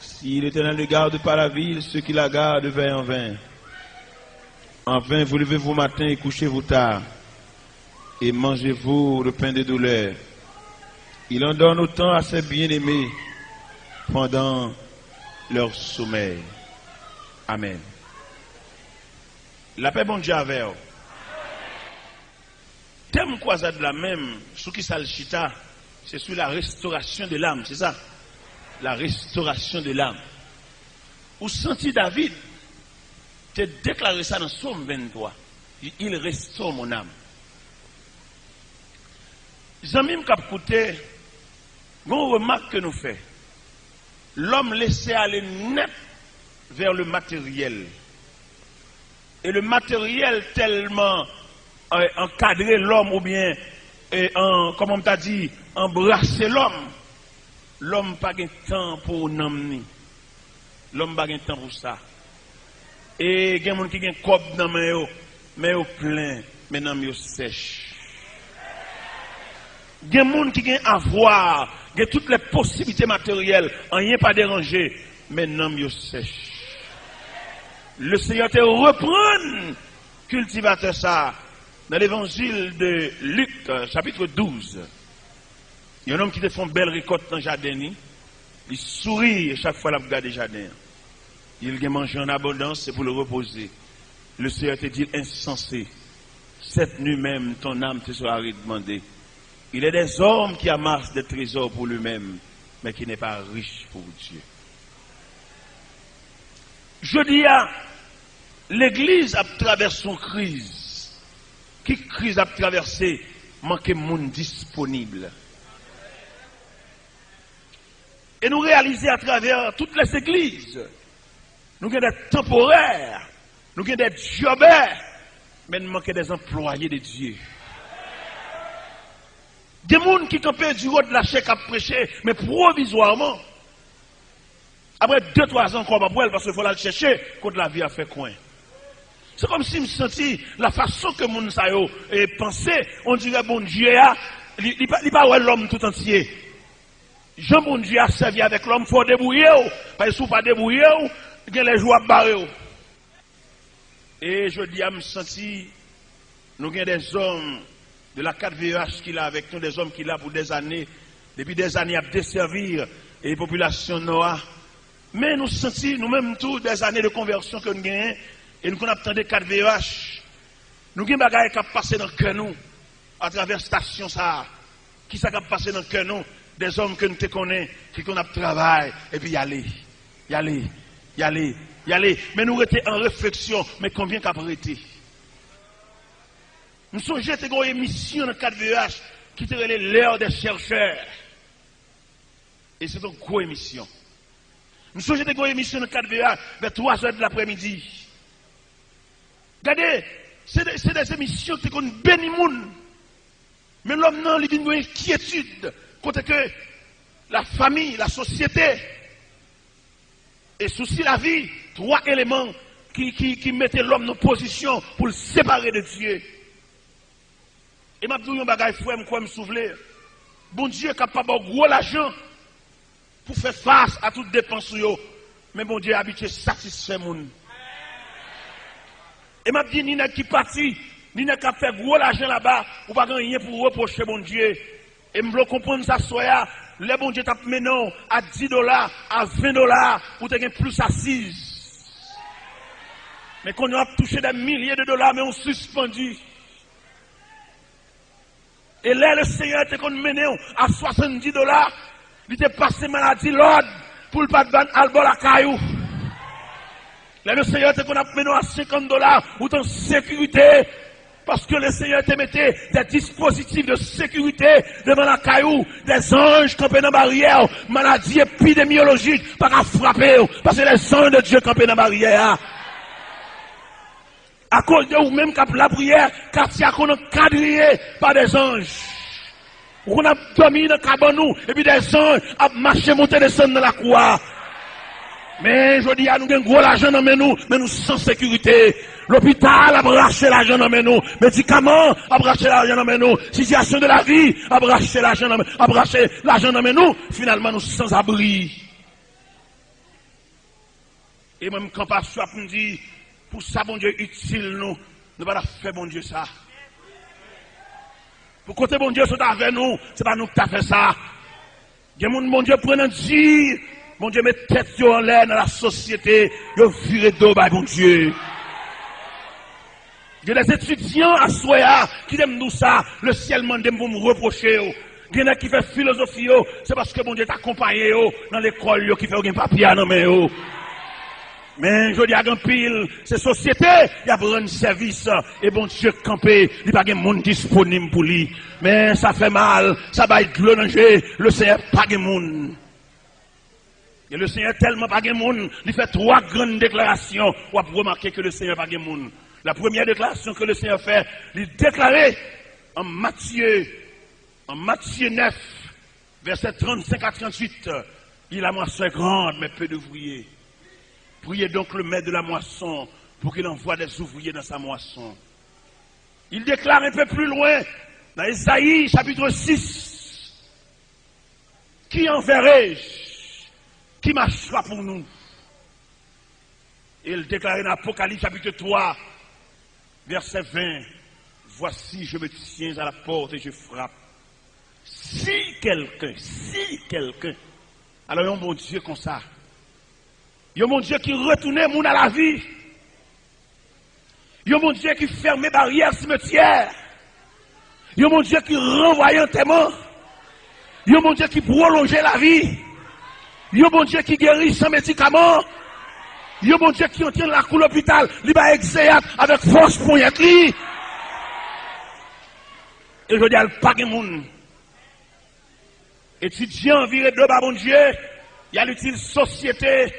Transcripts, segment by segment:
Si l'Éternel ne garde pas la ville, ceux qui la gardent veillent en vain. En vain, vous levez-vous matin et couchez-vous tard, et mangez-vous le pain de douleur. Il en donne autant à ses bien-aimés pendant leur sommeil. Amen. La paix bon Dieu avec vous. Thème croisade la même, sous qui ça le chita, c'est sur la restauration de l'âme, c'est ça? La restauration de l'âme. Ou senti David, te déclaré ça dans Psaume 23. Il restaure mon âme. J'aime cap côté, une remarque que nous fait. L'homme laissé aller net vers le matériel. Et le matériel tellement encadrer l'homme ou bien, comme on t'a dit, embrasser l'homme. L'homme n'a pas de temps pour l'homme. L'homme n'a pas de temps pour ça. Et il y a des gens qui ont un cob dans les mains, mais ils plein, mais dans les mains sèches. Il y a des gens qui ont avoir, qui ont toutes les possibilités matérielles, rien pas dérangé, mais dans les mains sèches. Le Seigneur te reprend, cultivateur ça. Dans l'évangile de Luc, chapitre 12, il y a un homme qui te fait une belle récolte dans le jardin. Il sourit chaque fois qu'il regarde le jardin. Il a mangé en abondance, c'est pour le reposer. Le Seigneur te dit insensé. Cette nuit même, ton âme te sera redemandée. Il est des hommes qui amassent des trésors pour lui-même, mais qui n'est pas riche pour Dieu. Je dis à l'Église a traversé une crise. Qui crise a traversé? Manque de monde disponible. Et nous réalisons à travers toutes les églises, nous avons des temporaires, nous avons des jobers, mais nous manquons des employés de Dieu. Des gens qui campent du haut de la chèque à prêcher, mais provisoirement. Après 2-3 ans, encore parce qu'il faut la chercher, quand la vie a fait coin. C'est comme si je me sentis la façon que mon sayo pensait, on dirait bon Dieu, il pas l'homme tout entier. Jean bon Dieu a servi avec l'homme, il faut débrouiller, parce que si vous pas débrouiller, il y a les jours à barrer. Et je dis à me sentir, nous avons des hommes de la 4VH qui là avec nous, des hommes qui là pour des années, depuis des années à desservir les populations noires. Mais nous sentons nous-mêmes tous des années de conversion que nous gagnons. Et nous avons attendu 4VH. Nous avons des bagages qui ont passé dans le cœur nous, à travers la station ça. Qui ça qui a passé dans le cœur nous? Des hommes que nous te connaissons, qui ont travaillé, et puis y aller. Mais nous étions en réflexion, mais combien qu'a arrêté? Nous sommes jetés une émission dans 4VH qui était l'heure des chercheurs. Et c'est une grosse émission. Nous sommes jetés une émission dans 4VH vers 3h de l'après-midi. Regardez, c'est des émissions qui sont béni moun. Mais l'homme non, il vient une inquiétude. Côté que la famille, la société et souci la vie, 3 éléments qui mettaient l'homme en position pour le séparer de Dieu. Et m'a dit un bagage frère quoi me souvenir. Bon Dieu est capable de gros l'argent pour faire face à toutes dépenses yo. Mais bon Dieu est habitué satisfaire moun. Et m'a dit ni n'a qui parti, ni n'a qu'à faire gros l'argent là-bas, ou pas rien pour reprocher bon Dieu. Et me veux comprendre ça soya, le bon Dieu t'a maintenant à $10, à $20 pour te gagner plus assise. Mais qu'on a touché des milliers de dollars mais on suspendu. Et là le Seigneur était qu'on mené à $70, il était passé maladie l'ordre pour le pas de ban albol à caillou. Là, le Seigneur te qu'on a mené à $50 ou en sécurité. Parce que le Seigneur te mettait des dispositifs de sécurité devant la caillou, des anges campés dans la barrière, maladie épidémiologique, pas qu'à frapper, parce que les anges de Dieu campés dans la barrière. À cause de vous-même, quand la prière, car il y a qu'on a quadrillé par des anges. On a dormi dans le cabanon, et puis des anges a marché, monté, descendre dans la croix. Mais je dis à nous, gros l'argent dans nous, mais nous sans sécurité. L'hôpital a braché l'argent dans nous, médicaments a braché l'argent dans nous, situation de la vie a braché l'argent dans nous, finalement nous sans abri. Et même quand pasteur me dit, pour ça, bon Dieu, utile nous, nous pas faire bon Dieu ça. Pour côté bon Dieu, c'est avec nous, c'est pas nous qui avons fait ça. Il y a mon Dieu prenant dire, bon Dieu, met tête en l'air dans la société, yo viré d'eau, bon Dieu. Il y a des étudiants à Soya qui aiment nous ça, le ciel m'a pour me reprocher. Il y en a qui fait philosophie, c'est parce que bon Dieu t'accompagne dans l'école qui fait un papier dans main. Mais je dis à grand pile, ces sociétés, il y a besoin de service, et bon Dieu campé, il n'y a pas de monde disponible pour lui. Mais ça fait mal, ça va être le danger, le Seigneur pas de monde. Et le Seigneur tellement pas de monde, il fait 3 grandes déclarations, on va remarquer que le Seigneur pas de monde. La première déclaration que le Seigneur fait, il déclarait en Matthieu 9, verset 35 à 38, la moisson est grande, mais peu d'ouvriers. Priez donc le maître de la moisson pour qu'il envoie des ouvriers dans sa moisson. Il déclare un peu plus loin, dans Isaïe chapitre 6, qui enverrai-je, qui marchera pour nous? Et il déclare dans Apocalypse chapitre 3, verset 20, voici je me tiens à la porte et je frappe. Si quelqu'un, alors il y a un bon Dieu comme ça. Il y a mon Dieu qui retourne moun à la vie. Il y a mon Dieu qui ferme les barrières cimetières. Il y a mon Dieu qui renvoie un témoin. Il y a mon Dieu qui prolonge la vie. Il y a mon Dieu qui guérit sans médicaments. Il y a mon Dieu qui entraîne la cour l'hôpital. Il va exéat avec force pour y être. Et je dis à pas de monde. Étudiant viré de bas mon Dieu. Il y a l'utile société.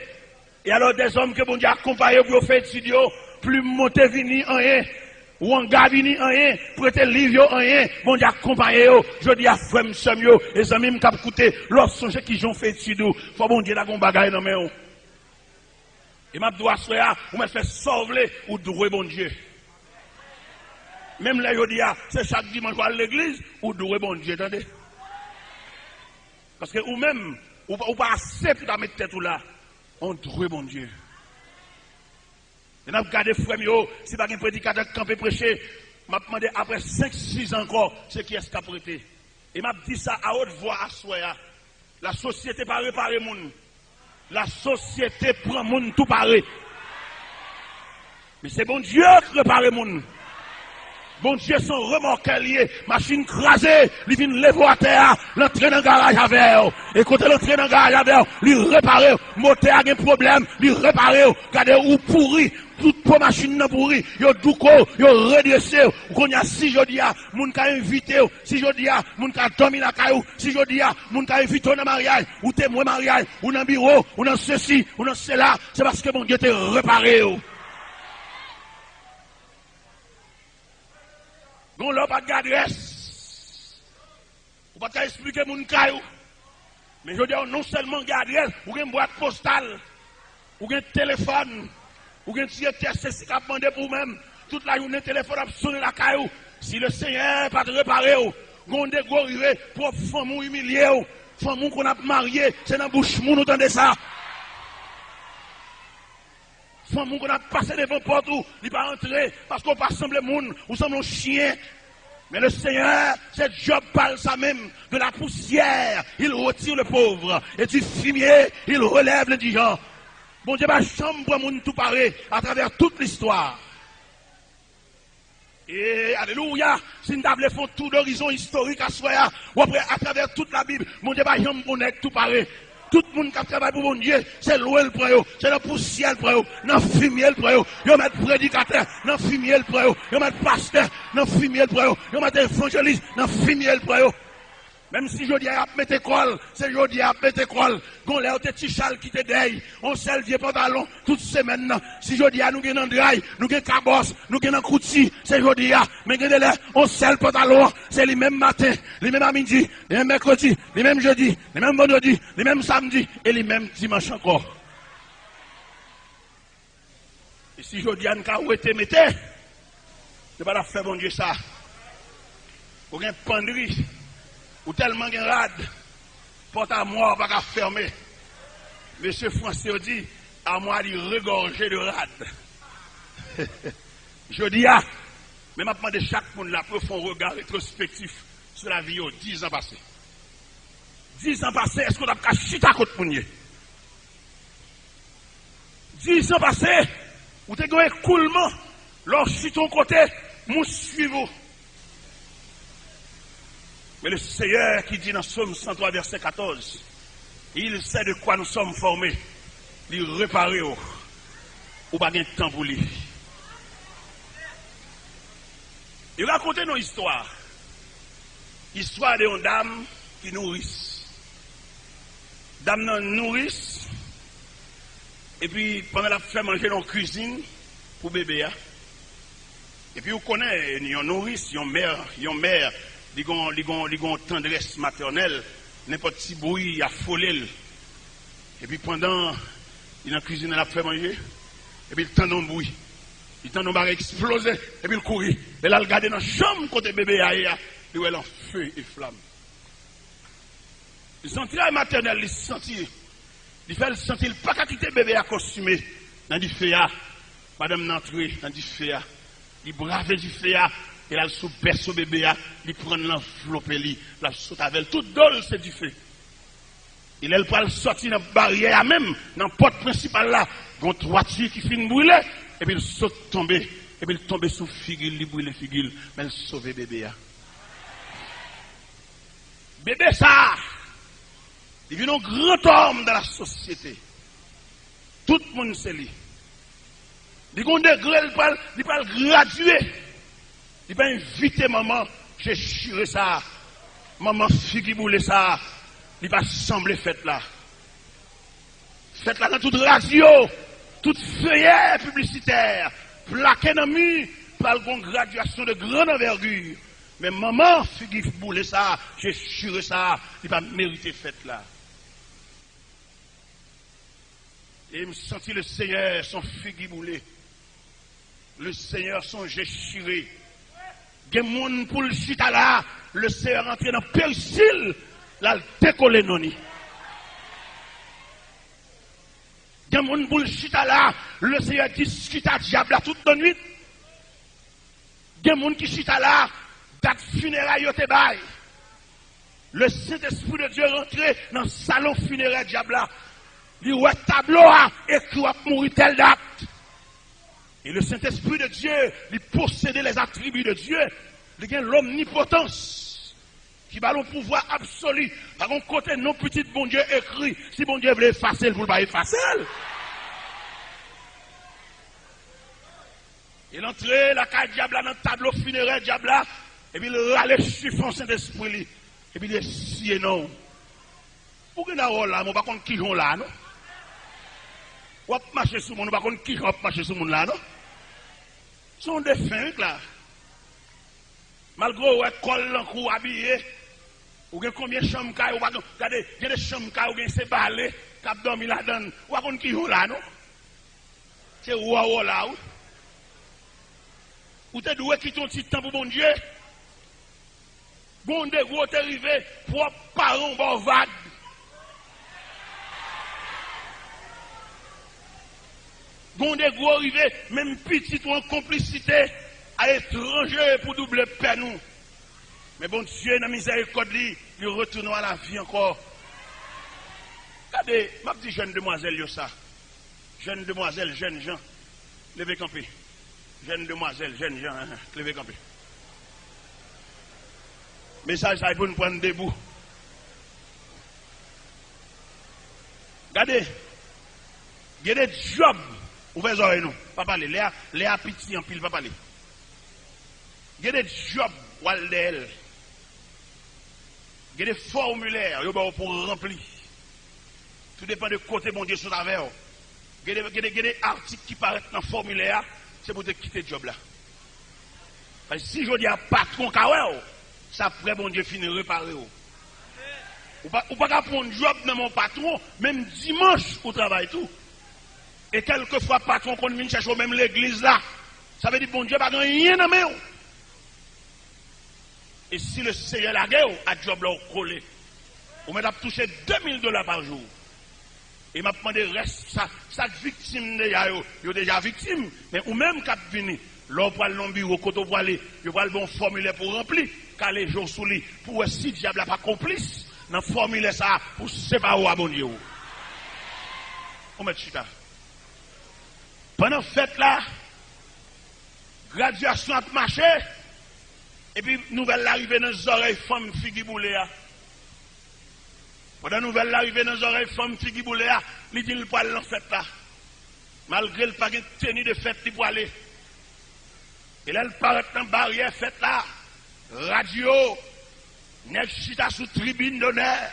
Et alors des hommes que bon Dieu accompagne pour faire étudier, plus monter vini en rien, ou en gars vini en rien, prêter livre en rien, bon Dieu accompagne je dis à frère m'sem et amis m'kap coûter, lorsque qui j'ont fait étudier, faut bon Dieu la gon bagaille dans main. Et m'a doit soya, ou m'a fait sauver ou doué bon Dieu. Même là je dis c'est chaque dimanche à l'église ou doué bon Dieu, attendez. Parce que ou même ou pas assez pour mettre tête là. On trouve mon Dieu. Et nous avons regardé frère, si pas un prédicateur campé prêcher, m'a demandé après 5-6 ans encore ce qui est prêté. Et m'a dit ça à haute voix à Soya. La société pas réparer moun. La société prend moun tout paré. Mais c'est bon Dieu qui répare moun. Bon Dieu, son remorque lié, machine crasée, il vient lever à terre, l'entrée dans le garage avec et quand l'entrée dans le garage avec il répare, moteur a un problème, il répare, regardez où pourri, toute pour machine non pourri, yo douko, yo redressé, qu'on y a si je dis à, moun ka invité, si je dis à, moun ka dormi la caillou, si je dis à, moun ka invité dans mariage, ou témoin mariage, ou dans bureau, ou dans ceci, ou dans cela, c'est parce que mon Dieu t'a réparé. On n'a pas de adresse. On ne peut pas expliquer mon cas. Mais je dis non seulement adresse, ou une boîte postale, ou un téléphone, ou un test si vous demandé pour vous-même. Toute la journée, téléphone a sonné la caillou. Si le Seigneur n'a pas de réparer, on a arrivé pour femme humilier, femme qu'on a marié, c'est dans la bouche, nous entendez ça. Femme qu'on a passé devant porte où il pas entrer parce qu'on pas semble monde ou semble un chien. Mais le Seigneur, c'est Job parle ça même de la poussière, il retire le pauvre et du fumier, il relève l'indigent. Bon Dieu, ma chambre pour monde tout pareil à travers toute l'histoire. Et alléluia, si nous avons fait tout d'horizon historique à soi, ou après à travers toute la Bible, mon Dieu, ma chambre pour tout pareil. Tout le monde qui travaille pour mon Dieu, c'est l'eau le prend, c'est la poussière le prend, dans le fumier le prend, ils mettent prédicateur, dans le fumier le prend, ils mettent pasteur, dans le fumier le prend, ils mettent évangéliste, dans le fumier le prend. Même si je dis à mettre école, c'est je dis à mettre école. Gon là te tichal qui te deuil, on sel vieux pantalon toute semaine. Si je dis à nous gen Andray, nous gen Cabos, nous gen Kouti, c'est je dis à mais gen là on sel pantalon, c'est les mêmes matin, les mêmes à midi, les mêmes mercredi, les mêmes jeudi, les mêmes vendredi, les mêmes samedi et les mêmes dimanche encore. Et si je dis à nous où te mettez, c'est pas la faire bon Dieu ça. Ou gen penderie ou tellement rade, porte à moi, pas qu'à fermer. Monsieur Français dit, à moi de regorger de rade. Je dis, ah, mais m'a demandé chaque monde là pour faire un regard rétrospectif sur la vie aux 10 ans passés. 10 ans passés, est-ce qu'on a pas chita à côté de 10 ans passés, vous avez un écoulement, leur chiton côté, nous suivons. Mais le Seigneur qui dit dans Psaume 103, verset 14, il sait de quoi nous sommes formés, il réparer ou pas de temps pour lui. Il raconte nos histoires. Histoire de une dame qui nourrisse. Dame non nourrisse. Et puis pendant la fait manger dans la cuisine pour bébé. Et puis vous connaissez, ils nourrissent, ils ont mère, ils ont tendresse maternelle. N'importe qui bruit, il a folé. Et puis pendant, il a cuisine, elle a fait manger. Et puis il tend un bruit. Il tend un baril exploser. Et puis il courit. Et là, il regarde dans la chambre côté bébé aïe. Il est en feu et flamme. Il sentit la maternelle, il sentit. Il fait sentir pas qu'à quitter bébé à costumer. Dans du feu. Madame n'entre dans du feu. Il brave du feu. Et là, il sous berce au bébé. Il prend l'enveloppe. Il la saute avec. Tout dole, c'est du feu. Il est pas sorti dans la barrière même, dans la porte principale là. Il y a une toiture qui finit de brûler. Et puis il saute tomber. Et puis il tombe sous figure, il brûle figure. Mais il sauve bébé. Bébé ça, il vient un grand homme dans la société. Tout le monde sait lui. Il a un degré, il peut graduer. Il peut inviter maman, j'ai chiré ça. Maman figure boule ça. Il va sembler fête là. Fête là dans toute radio, toute feuillet publicitaire, plaqué dans le mur, par une graduation de grande envergure. Mais maman, figure boule ça, j'ai chiré ça, il va mériter fête là. Et il me sentit le Seigneur, son figure boule. Le Seigneur, son j'ai chiré. Il y a des gens pour le chita là, le Seigneur rentré dans le persil. Là, décoller non. Il y a des gens pour le chita là, le Seigneur discute à diable toute la nuit. Il y a des gens qui chita là, date funéraire te bail. Le Saint-Esprit de Dieu rentré dans le salon funéraire diable là. Il voit tableau écrit à mourir telle date. Et le Saint-Esprit de Dieu, il possède les attributs de Dieu. Il a l'omnipotence. Qui va le pouvoir absolu. Par contre, côté non petit bon Dieu écrit, si bon Dieu voulait effacer, vous ne pouvez pas effacer. Il entre la carte diable dans le tableau funéraire diable et puis il râle chiffon Saint-Esprit. Et puis il est si non. Pour que nous avons là, on ne va pas qui sont là, non? On va marcher sur le monde, on ne va pas qui va marcher sur le monde là, non? Ce sont des fins là. Malgré que col en cou habillé, ou bien combien de chambres ou pas, regardez, il y a des chambres ou bien c'est balé, cap dormi là-dedans, ou pas qui est là, non? C'est ou là, ou t'es doué qui ton petit temps pour bon Dieu? Bon Dieu, vous t'es arrivé, pour parents, bon vague. Bon Dieu, vous arrivé, même petit ou en complicité, à l'étranger pour doubler paix nous. Mais bon Dieu, dans la miséricorde, il retourne à la vie encore. Regardez, ma petite jeune demoiselle, yo ça. Jeune demoiselle, jeune gens, levez campé. Jeune demoiselle, jeune gens, levez campé. Message ça pour nous prendre debout. Regardez, il y a des jobs, ouvrez les oreilles nous, pas parler, les appétits en pile, pas parler. Il y a des jobs, Waldel. Il y a des formulaires pour remplir. Tout dépend de côté, mon Dieu, sur la veille. Il y a des articles qui paraissent dans le formulaire, c'est pour te quitter le job là. Parce que si je dis à patron, ça pourrait, mon Dieu, finir réparer. Ou pas prendre un job dans mon patron, même dimanche, au travail tout. Et quelquefois, patron, qu'on vient chercher même l'église là, ça veut dire, bon Dieu, pas rien dans mes. Et si le Seigneur la guerre, à job là, collé, on m'a touché $2000 par jour. Et m'a demandé reste ça victime déjà yo déjà victime mais ou même cap vini l'on pral non bureau côté pour aller yo pral bon formulaire pour remplir car les jours sous lui pour si diable a pas complice dans formulaire ça pour séparer à bon Dieu. On met chita. Pendant fête là graduation a marché et puis nouvelle l'arrivée dans les oreilles femme figi boulé. Pendant nouvelle l'arrivée dans les oreilles femme figi boulé, il dit le poil dans fête là. Malgré le pas de tenue de fête pour aller. Et là, il paraît dans barrière fête là. Radio, nèg chita sous tribune d'honneur.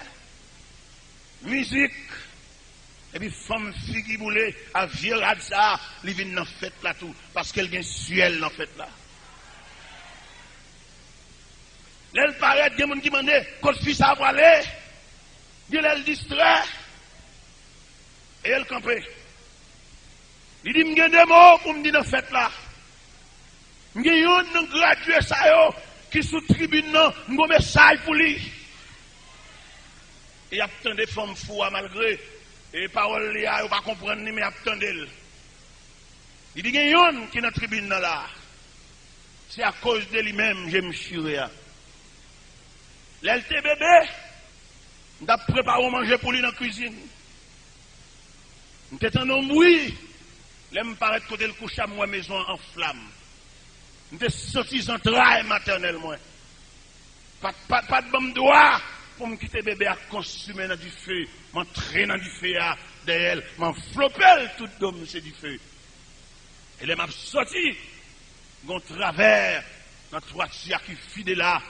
Musique. Et puis femme figi boulé à vieux ça, il vient dans fête là tout parce qu'elle gagne suel dans fête là. Là, il paraît, il y a des gens qui demandent, quand le fils a aller, il distrait, et elle campé. Il dit, il y a des mots pour me dire dans fête là. Il y a un gradué ça qui sous tribune, un message pour lui. Et il y a tant de femmes fous malgré, et les paroles, il ne pas comprendre, mais il y a tant d'elles. Il dit, il y a un qui est dans la tribune là. C'est à cause de lui-même, je me suis l'LT bébé, nous avons préparé à manger pour lui dans la cuisine. Nous étions en bruit. Là, je paraît côté le couche à moi, maison en flamme. Nous étions sortis en trail maternel, moi. Pas de bon doigt pour me quitter bébé à consumer dans du feu. M'entrer dans du feu derrière. M'enflopper tout d'homme, c'est du feu. Et là, je suis sorti. Mon travers, dans trois tiers qui fidèle là.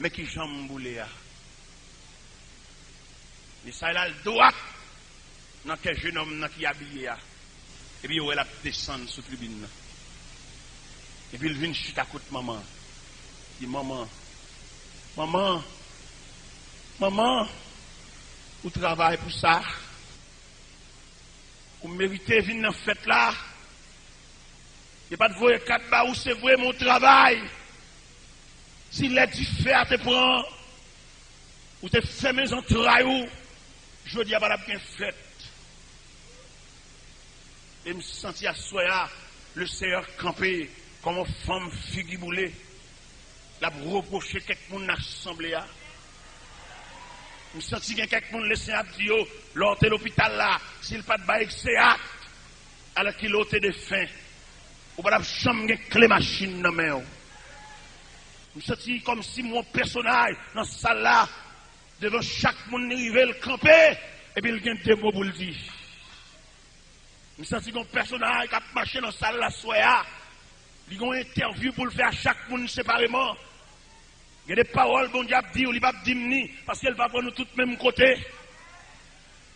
Mais qui jamboulé. Et ça, il a le droit dans quel jeune homme qui est habillé. Et puis, il a descendu sous la tribune. Et puis, il vient chuter à côté de maman. Il dit, maman, vous travaillez pour ça. Vous méritez de venir dans cette fête là. Il n'y a pas de voyer 4 bas où c'est vrai mon travail. S'il est différent, te prend, ou te fait mes entrailles, je dis à la bien faite. Et me sentir à soi, le Seigneur campé, comme une femme figiboulée, la reprocher quelqu'un dans l'assemblée. Je me sentis que quelqu'un laissé à dire, l'autre de l'hôpital là, s'il pas de bail, c'est acte, alors qu'il a de faim, ou pas de chambre, clé machine dans la main. Je me sens comme si mon personnage dans cette salle là, devant chaque monde arrivé le camper, et puis il y a des mots pour le dire. Je me sens comme un personnage qui a marché dans cette salle là, soya, il y a une interview pour le faire à chaque monde séparément. Il y a des paroles, bon Dieu a dit, ou il va dire, parce qu'elle va prendre nous tous même côté.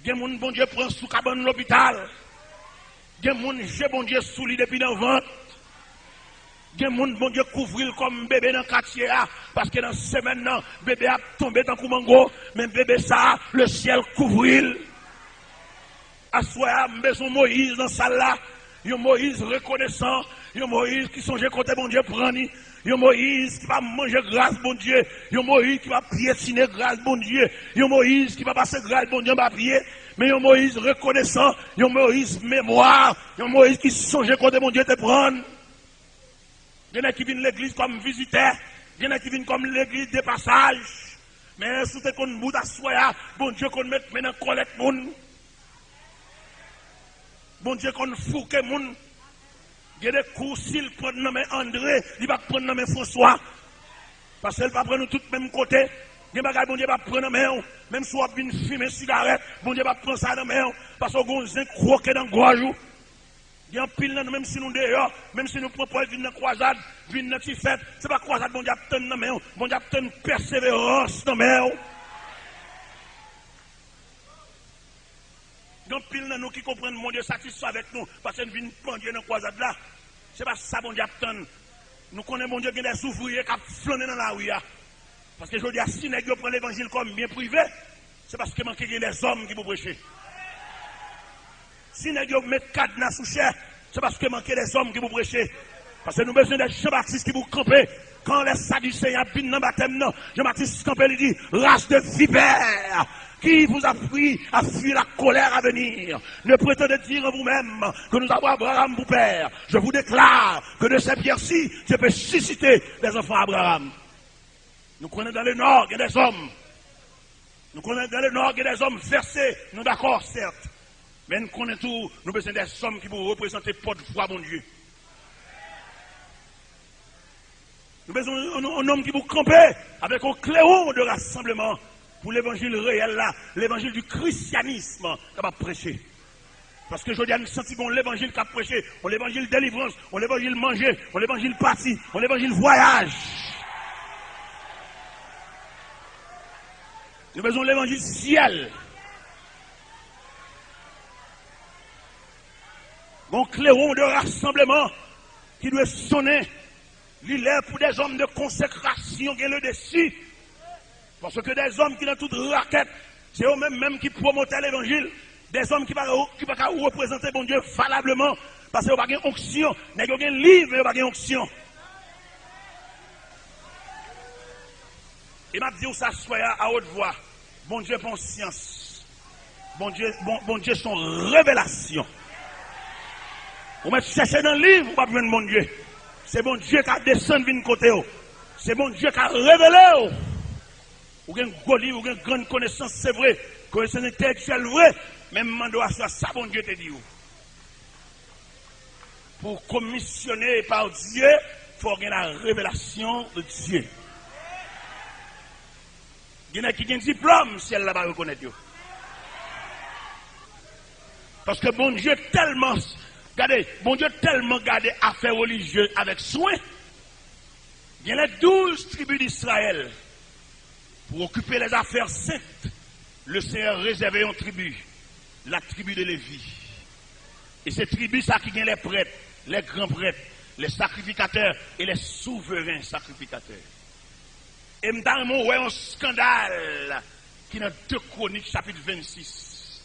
Il y a des gens, bon Dieu, prend sous cabane l'hôpital. Il y a des gens, bon Dieu, sous lui depuis dans le ventre. Il y a des gens, bon Dieu, couvrir comme bébé dans le quartier, parce que dans ce semaine, bébé a tombé dans le mango, mais bébé ça, le ciel couvrir. À soi, maison Moïse dans salle là, il y a Moïse reconnaissant, il y a Moïse qui songe côté bon Dieu prendre, il y a Moïse qui va manger grâce bon Dieu, il y a Moïse qui va piétiner grâce bon Dieu, il y a Moïse qui va passer grâce bon Dieu, va prier, mais il y a Moïse reconnaissant, il y a Moïse mémoire, il y a Moïse qui songe côté bon Dieu te prendre. Il y en a qui viennent l'église comme visiteur, il y en a qui viennent comme l'église de passage. Mais si tu es qu'on bout d'assoya, bon Dieu qu'on mette maintenant collecte moun. Bon Dieu qu'on fouque moun. Il y a des coups, s'il prend le nom André, il va prendre le nom François. Parce qu'elle va prendre nous tous même côté. Il y a des bagages, bon Dieu va prendre le nom. Même si on vient fumer cigarette, bon Dieu va prendre ça dans le nom. Parce qu'on a un croquet dans le gorge. Il y a un pile, même si nous dehors, même si nous proposons une croisade, une petite fête, ce n'est pas croisade, bon Dieu a obtenu dans main, bon Dieu a obtenu persévérance dans main. Il y a un pile, nous qui comprennent, mon Dieu satisfait avec nous, parce que nous venons prendre dans la croisade là. Ce n'est pas ça, bon Dieu a obtenu. Nous connaissons, mon Dieu, qu'il y a des ouvriers qui ont flâné dans la rue. Parce que je dis, si nous prenons l'évangile comme bien privé, c'est parce qu'il manque des hommes qui vous prêcher. Si nous mettons cadenas sous chair, c'est parce qu'il manque des hommes qui vous prêchez. Parce que nous avons besoin des Jean-Baptiste qui vous campent Quand les Sadducéens viennent dans le baptême, Jean-Baptiste Campbell dit, race de vipères, qui vous a pris à fuir la colère à venir? Ne prétendez dire en vous-même que nous avons Abraham pour père. Je vous déclare que de ces pierres-ci, Dieu peut susciter les enfants d'Abraham. Nous connaissons dans le nord, il y a des hommes. Nous connaissons dans le nord, il y a des hommes versés. Nous d'accord, certes. Mais nous connaissons tout, nous avons besoin des hommes qui vont représenter porte-voix, mon Dieu. Nous avons besoin d'un homme qui vous camper avec un clairon de rassemblement pour l'évangile réel là, l'évangile du christianisme qu'on va prêcher. Parce que je dis à nous sentir l'évangile qu'on a prêché, on l'évangile délivrance, on l'évangile manger, on l'évangile parti, on l'évangile voyage. Nous avons besoin de l'évangile ciel. Mon clairon de rassemblement qui doit sonner. Il est pour des hommes de consécration qui est le dessus. Parce que des hommes qui dans toute raquette, c'est eux-mêmes qui promotent l'évangile. Des hommes qui ne peuvent pas représenter bon Dieu valablement. Parce qu'ils n'ont pas de onction. Ils n'ont pas de livre, ils n'ont pas de onction. Il m'a dit ça soit à haute voix. Bon Dieu prend science. Bon Dieu son révélation. Vous mettez chercher dans le livre, vous pas besoin de mon Dieu. C'est bon Dieu qui a descendu de côté. C'est bon Dieu qui a révélé. Ou avez un gros livre, ou une grande connaissance, c'est vrai. Connaissance intellectuelle, vrai. Même mando à ça, bon Dieu te dit. Pour commissionner par Dieu, il faut avoir la révélation de Dieu. Il y en a qui ont un diplôme, si elle là-bas reconnaît. Parce que bon Dieu tellement, regardez, bon Dieu tellement gardé affaires religieuses avec soin. Il y a les 12 tribus d'Israël. Pour occuper les affaires saintes, le Seigneur réservait une tribu, la tribu de Lévi. Et cette tribu, ça qui gagne les prêtres, les grands prêtres, les sacrificateurs et les souverains sacrificateurs. Et maintenant, ouais un scandale qui est dans 2 Chroniques chapitre 26.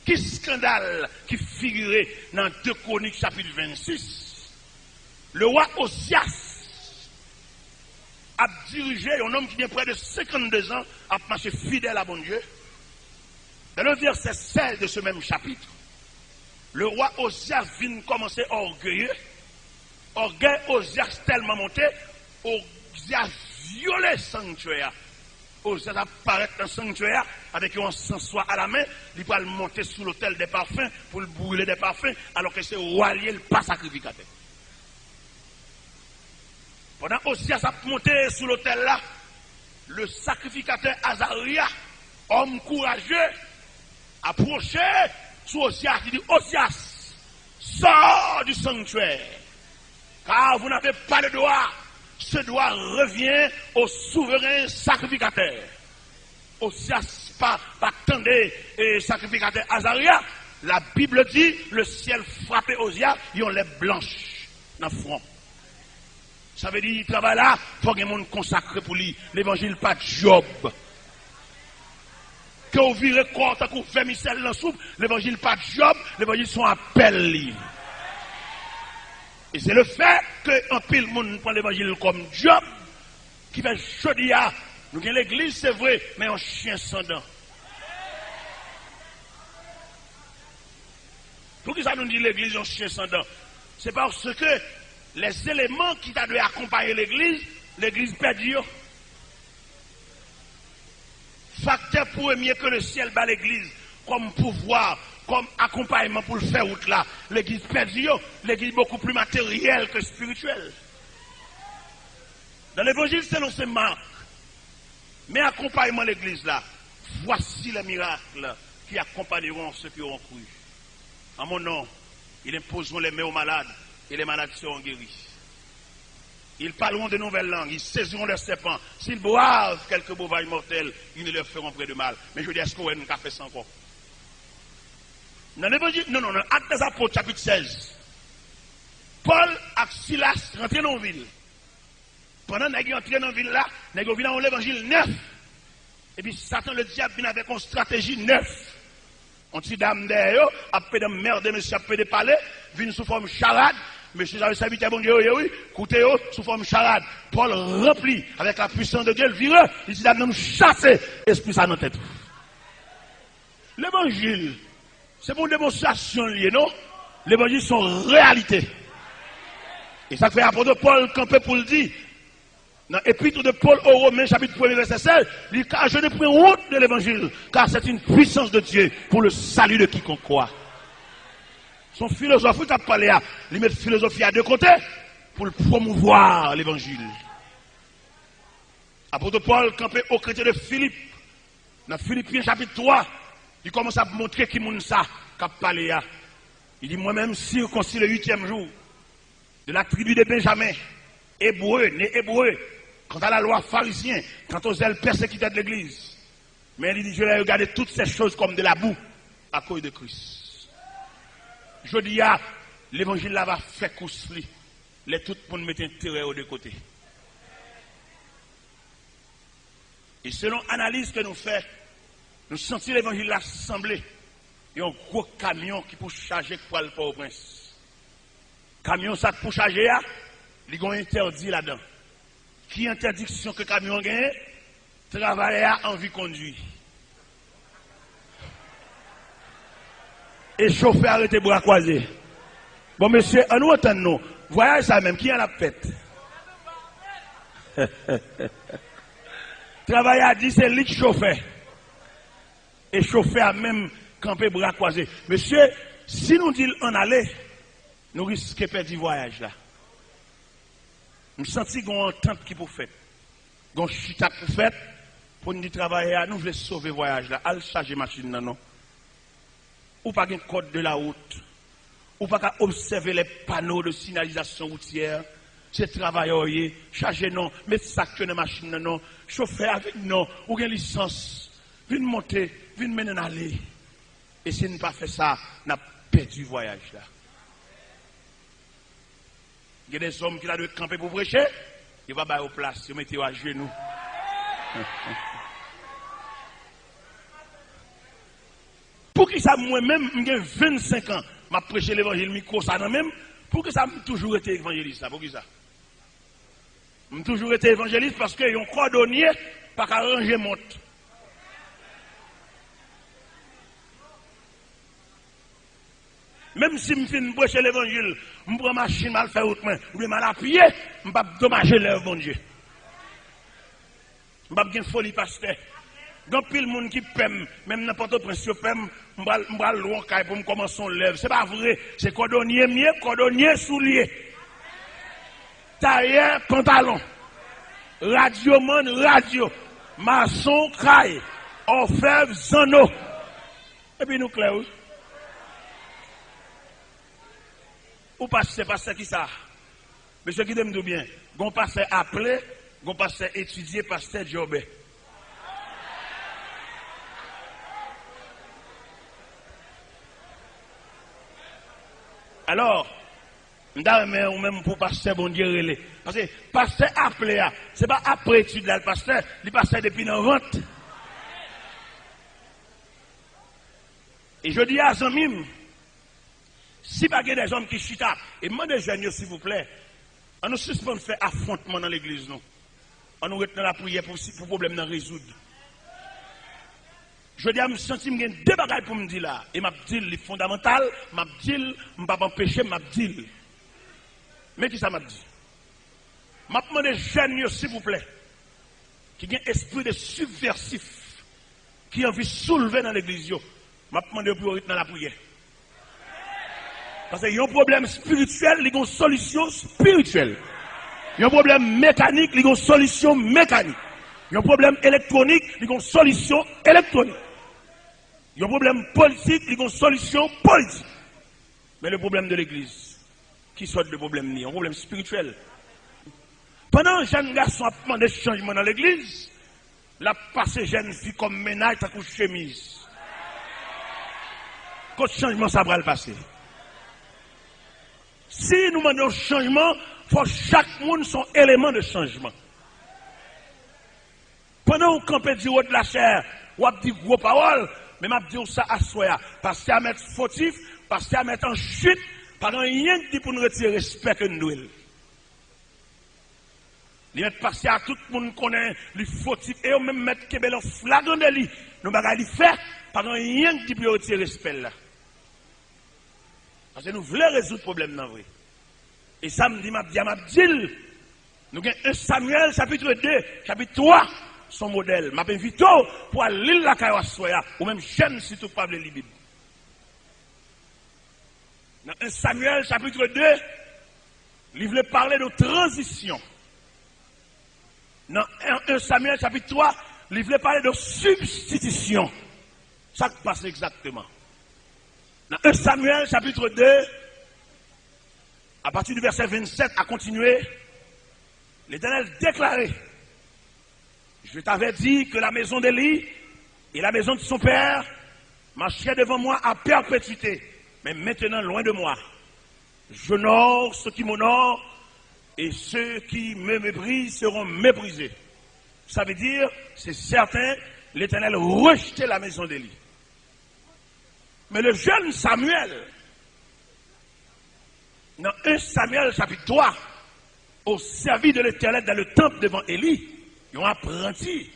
Qui scandale qui figurait dans 2 Chroniques chapitre 26? Le roi Osias a dirigé un homme qui vient près de 52 ans à marcher fidèle à bon Dieu. Dans le verset 16 de ce même chapitre, le roi Osias vient commencer orgueilleux. Orgueil Osias tellement monté, Osias violé le sanctuaire. Osias apparaît dans le sanctuaire avec un encensoir à la main, il va monter sous l'autel des parfums pour le brûler des parfums, alors que c'est roi lié, le pas sacrificateur. Pendant Osias a monté sur l'autel là, le sacrificateur Azaria, homme courageux, approché sur Osias, il dit Osias, sors du sanctuaire, car vous n'avez pas le droit. Ce droit revient au souverain sacrificateur. Osias pas attendez sacrificateur Azaria. La Bible dit le ciel frappé Osias, ils ont les blanches dans le front. Ça veut dire qu'il travaille là, il faut que les gens consacrés pour lui. L'évangile pas de Job. Que vous virez corps, que vous faites micelle dans la soupe, l'évangile pas de Job, l'évangile son appel. Et c'est le fait qu'un pile monde prend l'évangile comme Job, qui fait chodia. Nous avons l'église, c'est vrai, mais un chien sans dents. Pour qui ça nous dit l'église est un chien sans dents? C'est parce que les éléments qui doivent accompagner l'église perdue. Facteur premier que le ciel bat l'église comme pouvoir, comme accompagnement pour le faire route là. L'église perdue, l'église beaucoup plus matérielle que spirituelle. Dans l'évangile, c'est non c'est Marc. Mais accompagnement l'église là, voici les miracles qui accompagneront ceux qui auront cru. En mon nom, ils imposeront les mains aux malades et les malades seront guéris. Ils parleront de nouvelles langues, ils saisiront leurs serpents. S'ils boivent quelques bouvailles mortelles, ils ne leur feront près de mal. Mais je dis, est-ce qu'on a fait ça encore? Dans l'évangile, non, Actes des Apôtres, chapitre 16. Paul et Silas rentrent dans la ville. Pendant qu'ils sont entrés dans la ville là, ils viennent dans l'évangile 9. Et puis Satan, le diable, vient avec une stratégie 9. On dit dame d'ailleurs, après de merde, monsieur, après de palais, vient sous forme charade, monsieur j'avais serviteur bon Dieu, oui, écoutez, sous forme charade. Paul rempli avec la puissance de Dieu, le vireux, il dit, nous chasser esprit ça dans la tête. L'évangile, c'est pour une démonstration liée, non? L'évangile, sont réalité. Et ça fait apôtre Paul campé pour le dire. Dans l'épître de Paul aux Romains, chapitre 1er, verset 16, il dit, car je ne prends honte de l'évangile, car c'est une puissance de Dieu pour le salut de quiconque croit. Son philosophie, il a parlé à, il met philosophie à deux côtés pour promouvoir l'évangile. Apôtre Paul campé aux chrétiens de Philippe, dans Philippiens chapitre 3, il commence à montrer qui moun ça, qu'a parlé à. Il dit, moi-même, circoncis le 8e jour, de la tribu de Benjamin, hébreu, né hébreu, quant à la loi pharisien, quant aux ailes persécutées de l'église. Mais il dit, je vais regarder toutes ces choses comme de la boue à cause de Christ. Je dis, l'évangile là va faire cousli, les tout pour nous mettre intérêt aux deux côtés. Et selon l'analyse que nous faisons, nous sentons l'évangile là sembler. Il y a un gros camion qui peut charger pour aller au prince. Camion ça pour charger, il y a un interdit là-dedans. Qui interdiction que le camion gagne? Travailler à envie conduire. Et chauffeur arrêté bras croisés. Bon monsieur, en nous entend nous. Voyez ça même, qui a la fête? Travailler à 10, c'est lui chauffeur. Et chauffeur a même campé bras croisés. Monsieur, si nous disons en aller, nous risquons de perdre le voyage là. Nous sentons qu'il y a une entente qui pour faire. Il y a une chita pour faire. Pour nous travailler, nous voulons sauver le voyage là. Allez charger la machine là, non? Ou pas un code de la route. Ou pas observer les panneaux de signalisation routière. C'est travailleur, charger non, mettre ça dans la machine non, chauffeur avec non, ou une licence. Viens monter, viens mener en aller. Et si nous ne pas fait ça, nous avons perdu le voyage là. Il y a des hommes qui ont camper pour prêcher, ils vont pas au place, ils mettent à genoux. Pour qui ça, moi-même, j'ai 25 ans, je prêché l'évangile, micro ça même, pour que ça m'a toujours été évangéliste, pour qui ça? J'ai toujours été évangéliste parce qu'ils ont cordonnier, pas qu'à ranger monte. Même si je finis prêcher l'évangile, je prends ma machine, je fais autre main, je vais mal appuyer, je ne vais pas dommager l'œuvre, mon Dieu. Je ne vais pas faire folie, pasteur. Il y a pile de monde qui pème, même n'importe quel prince pème, je vais loin pour me commencer l'œuvre. Ce n'est pas vrai, c'est cordonnier mieux, cordonnier soulier. Tailleur, pantalon. Radioman, radio. Maçon, caille. Orfèvre, zano. Et puis nous clair. Ou pasteur qui ça? Monsieur qui t'aime tout bien. Gon pasteur appelé, gon pasteur étudié, pasteur Jobé. Alors, ou même pour pasteur bon Dieu, parce que pasteur appelé, c'est pas après étude là, le pasteur, il pasteur depuis dans vente. Et je dis à Zamim, si pas des hommes qui chutent, et moi des jeunes, s'il vous plaît, on nous suspend faire affrontement dans l'église, non? On nous retient la prière pour le problème de résoudre. Je dis à me sentir que j'ai deux bagages pour me dire là. Et m'a dit les fondamentales, m'a dit, je ne vais pas empêcher, m'a dit. Mais qui ça m'a dit? M'a demandé jeunes, s'il vous plaît, qui ont un esprit de subversif, qui ont envie de soulever dans l'église, m'a demandé pour dans la prière. Parce qu'il y a un problème spirituel, il y a une solution spirituelle. Il y a un problème mécanique, il y a une solution mécanique. Il y a un problème électronique, il y a une solution électronique. Il y a un problème politique, il y a une solution politique. Mais le problème de l'église, qui sort de problème, il y a un problème spirituel. Pendant que jeune garçon a demandé changement dans l'église, la passé jeune fille comme ménage, ta couche chemise. Quand changement ça va le passer. Si nous demandons changement, il faut que chaque monde son élément de changement. Pendant qu'on peut dire de la chair, ou dit gros paroles, mais m'a dit ça à soi, parce qu'à mettre fautif, parce qu'à mettre en chute, Pas rien qui dit pour nous retirer respect que nous devons. Ils mettent passer à tout le monde connaît les fautifs et même mettre Kébel en flagrant délit. Nous bagages les faire, pas rien qui dit pour retirer respect là. Parce que nous voulons résoudre le problème dans vrai. Et ça me dit, nous avons 1 Samuel chapitre 2, chapitre 3, son modèle. Je m'invite pour aller la Kawasoya, ou même jeune si tu parles de la Bible. Dans 1 Samuel chapitre 2, il voulait parler de transition. Dans 1 Samuel chapitre 3, il voulait parler de substitution. Ça se passe exactement. Dans 1 Samuel chapitre 2, à partir du verset 27 à continuer, l'Éternel déclarait, je t'avais dit que la maison d'Élie et la maison de son père marcheraient devant moi à perpétuité, mais maintenant loin de moi. J'honore ceux qui m'honorent et ceux qui me méprisent seront méprisés. Ça veut dire, c'est certain, l'Éternel rejetait la maison d'Élie. Mais le jeune Samuel, dans 1 Samuel chapitre 3, au service de l'Éternel dans le temple devant Élie, ils ont apprenti.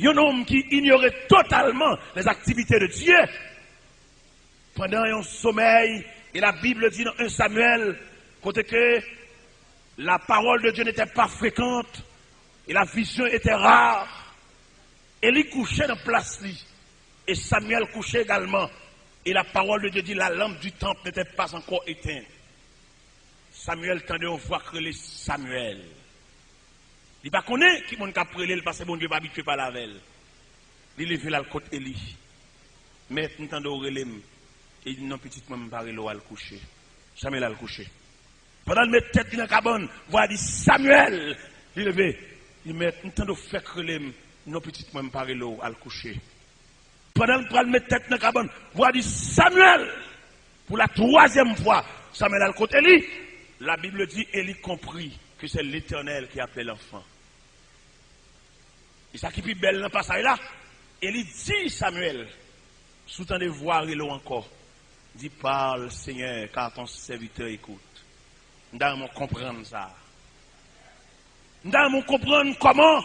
Un homme qui ignorait totalement les activités de Dieu. Pendant un sommeil, et la Bible dit dans 1 Samuel, côté que la parole de Dieu n'était pas fréquente, et la vision était rare. Élie couchait dans place, et Samuel couchait également. Et la parole de Dieu dit, la lampe du temple n'était pas encore éteinte. Samuel tendait une voix créer Samuel. Il ne connaît pas qui m'a prélé parce que bon Dieu pas habitué par la veille. Il levé la côte Élie. Mais nous tendons relais et il non petit moi me parler à le coucher. Samuel a le coucher. Pendant le mettre tête dans la cabane, voix dit Samuel. Il levé, il met nous tendons faire créer non petit moi me parler à le coucher. Pendant le mettre tête dans la cabane, voix dit Samuel. Pour la 3e fois, Samuel a le côté Élie. La Bible dit, Élie comprit que c'est l'Éternel qui appelle l'enfant. Et ça qui est plus belle dans le passage là, Élie dit Samuel, sous-temps de voir l'eau encore, dit parle Seigneur, car ton serviteur écoute. Nous devons comprendre ça. Nous devons comprendre comment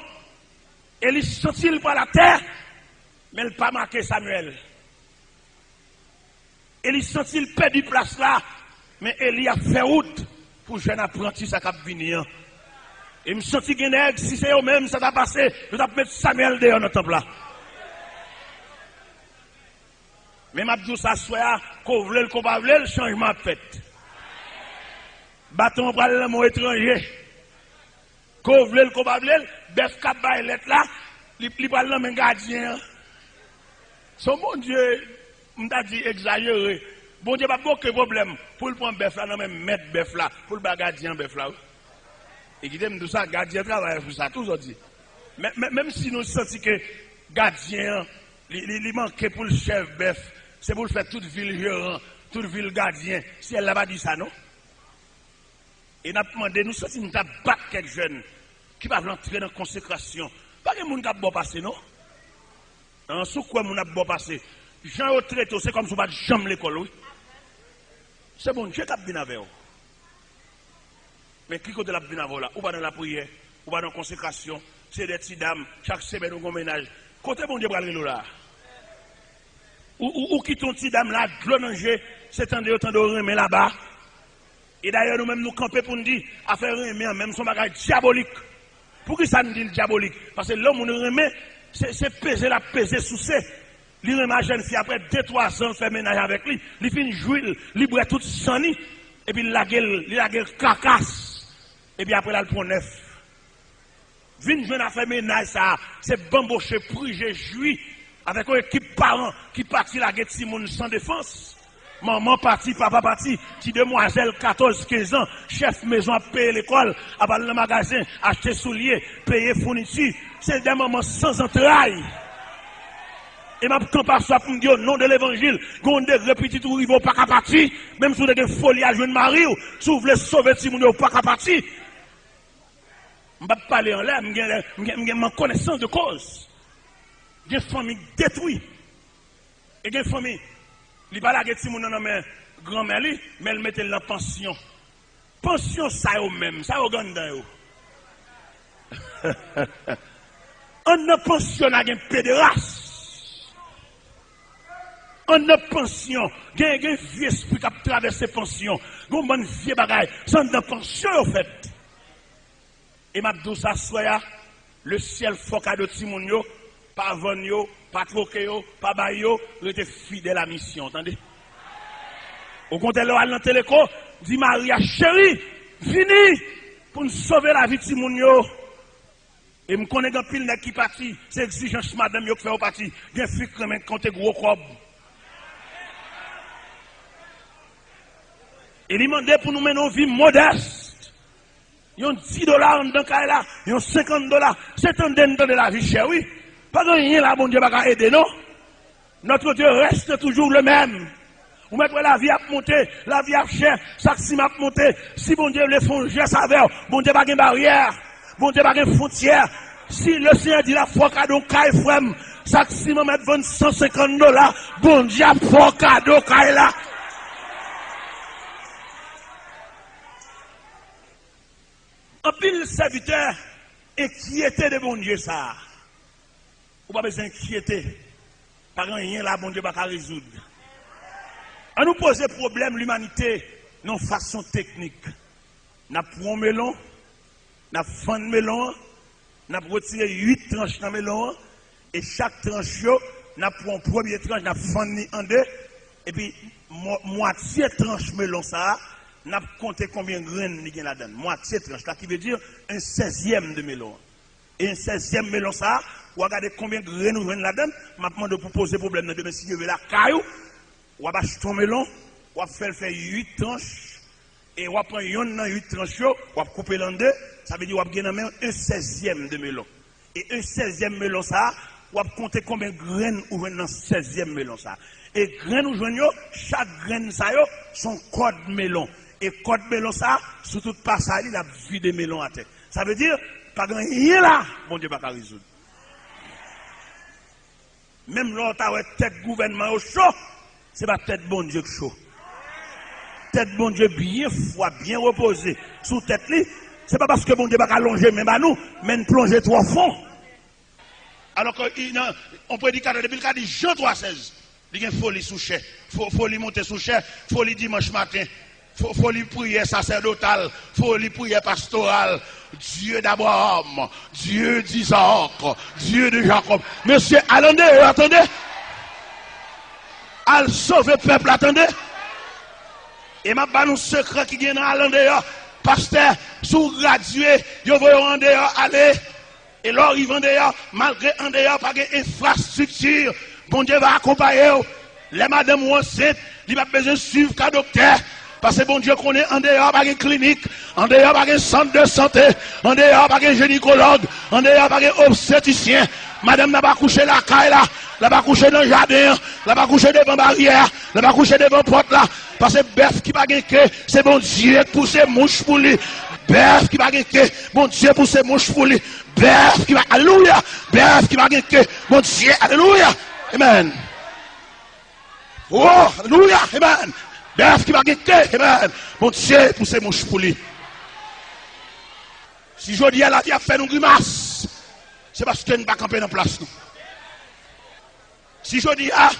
Élie sortit par la terre, mais il n'a pas marqué Samuel. Élie sortit perdu place là, mais Élie a fait route. Pour jeune apprenti, ça cap venir. Et je me sens que si c'est eux-mêmes, ça va passer, je vais mettre Samuel dehors dans le temple là. Mais je dis ça, soit qu'on veut le changement a fait. Bâton pour le mot étranger. Qu'on veut le bœuf cap bailette là, il parle le même gardien. Son bon Dieu, m'a dit exagéré. Bon Dieu, pas beaucoup de problème. Pour le prendre bœuf là, non même mettre bœuf là, pour le gardien bœuf là. Et qui dit tout ça, gardien travaille pour ça, toujours dit. Même si nous sentons que gardien, il manque pour le chef bœuf, c'est pour le faire toute ville gérant, toute ville gardien. Si elle n'a pas dit ça, non? Et nous avons demandé, nous sentons nous avons battre quelques jeunes qui peuvent entrer dans la consécration. Pas que les gens qui bon passer, non? En sous quoi nous avons bon passer? Jean au traité, c'est comme si on ne jamais l'école, oui. C'est bon, Dieu qui a bien avec vous. Mais qui côté la bien avec là? Ou pas dans la prière, ou pas dans la consécration, c'est des petites dames, chaque semaine on ménage. Côté bon Dieu pour aller là. Ou qui ton petit dame là, glonangé, c'est un de remet là-bas. Et d'ailleurs nous-mêmes nous camper pour nous dire, à faire remet, même son bagage diabolique. Pour qui ça nous dit diabolique? Parce que l'homme nous remet, c'est peser la peser sous ses. Il remet la jeune fille après 2-3 ans, fait ménage avec lui. Il finit jouer, il boit toute sani, et puis il la gueule cacasse. Et puis après, il prend neuf. Vine jeune à faire ménage, ça, c'est bamboché, prigé, joui, avec une équipe parents qui partit la gueule Simone sans défense. Maman parti, papa parti, petite demoiselle 14-15 ans, chef maison à payer l'école, à aller dans le magasin, acheter souliers, payer fourniture. C'est des mamans sans entrailles. Et ma quand par ça pour me dire au nom de l'évangile, qu'on des répétitions où ils vont pas qu'à partir, même si vous avez des folies à jouer de mari, si vous voulez sauver si vous n'avez pas qu'à partir. Je ne vais pas parler en l'air, je ma connaissance de cause. J'ai une famille détruite. Et j'ai une famille, il n'y a pas la guette si mon nom grand-mère, mais elle mettait la pension. Pension, ça au même, ça au gandin. On a pension à un pédéraste. On a pension, il y a un vieux esprit qui a traversé pension. Il y a un vieux bagage, c'est une pension en fait. Et m'a dit ça, le ciel foka de Timounio, pas Vanyo, pas Trokéo, pas Bayo, il était fidèle à la mission, entendez? Au contraire, le dans téléco, dit Maria, chérie, vini pour nous sauver la vie de Timounio. Et me connais un pile qui parti, c'est exigence madame qui fait au parti. Il y a un flic qui compte gros cob. Et il demandait pour nous mener une vie modeste. Ils ont $10 en dans là, ils ont $50. C'est un den de la vie chère, oui. Pas rien là, bon Dieu, va aider, non? Notre Dieu reste toujours le même. Vous mettez la vie à monter, la vie à cher, ça si m'a monter. Si bon Dieu les font geste avec, bon Dieu pas de barrière, bon Dieu pas de frontière. Si le Seigneur dit la foi cadeau caille frème, ça si m'a mettre $150, bon Dieu foi cadeau caille là. Un pile serviteur inquiété de bon Dieu ça. Ou pas besoin d'inquiéter. Par rien là, bon Dieu va résoudre. On nous pose problème l'humanité non façon technique. N'a pris melon, n'a fend melon, n'a retiré 8 tranches dans melon et chaque tranche n'a pris un premier tranche, n'a fendu en deux et puis moitié tranche melon ça. N'a compté combien de graines il y a là-dedans. Moitié tranche, là qui veut dire un 16e de melon. Et un 16e melon ça, ou regardez combien de graines nous là-dedans. Maintenant, de vous poser problème demain si vous avez la caillou, ou acheter ton melon, ou faire 8 tranches, et ou prendre une 8 tranches, ou couper l'en deux, ça veut dire ou gagner un 16e de melon. Et un 16e melon ça, ou compter combien de graines ou dans 16e melon ça. Et graines ou joignent, chaque graine ça yo, son code melon. Et code melon ça, sous toute passage, il a vu des melons à terre. Ça veut dire, pas grand rien là, bon Dieu va pas résoudre. Même l'autre a tête gouvernement au chaud, c'est pas tête bon Dieu chaud. Tête bon Dieu bien froid, bien reposé, sous tête li, c'est pas parce que bon Dieu va allonger même à nous, mais nous plonger trop fond. Alors qu'on prédicateur depuis le cas de Jean 3,16, il y a une folie sous chair, folie monter sous chair, folie dimanche matin. Faut lui prier sacerdotal, faut lui prier pastoral. Dieu d'Abraham, Dieu d'Isaac, Dieu de Jacob. Monsieur, attendez. Al sauver le peuple, attendez. Et m'a pas un secret qui vient dans dehors. Pasteur, sous gradué, yo voyez en dehors aller. Et là, ils vont dehors, malgré en dehors, pas d'infrastructure. Bon Dieu va accompagner. Les madames ou enceintes, il va besoin de suivre qu'un docteur. Parce que bon Dieu connaît en dehors par une clinique, en dehors par un centre de santé, en dehors par un gynécologue, en dehors par un obstétricien. Madame n'a pas couché la caille là, n'a pas couché dans le jardin, n'a pas couché devant barrière, n'a pas couché devant porte là. Parce que bœuf qui va gagner, c'est bon Dieu qui pousse mouche pour lui. Bœuf qui va gagner, bon Dieu pousse mouche pour lui. Bœuf qui va, alléluia, bœuf qui va gagner, bon Dieu, alléluia, amen. Oh, alléluia, amen. Bœuf qui va gagner, amen. Bon Dieu pousse mouche pour lui. Si je dis à la vie a fait une grimace, c'est parce que nous ne pas camper dans place nous. Si je dis à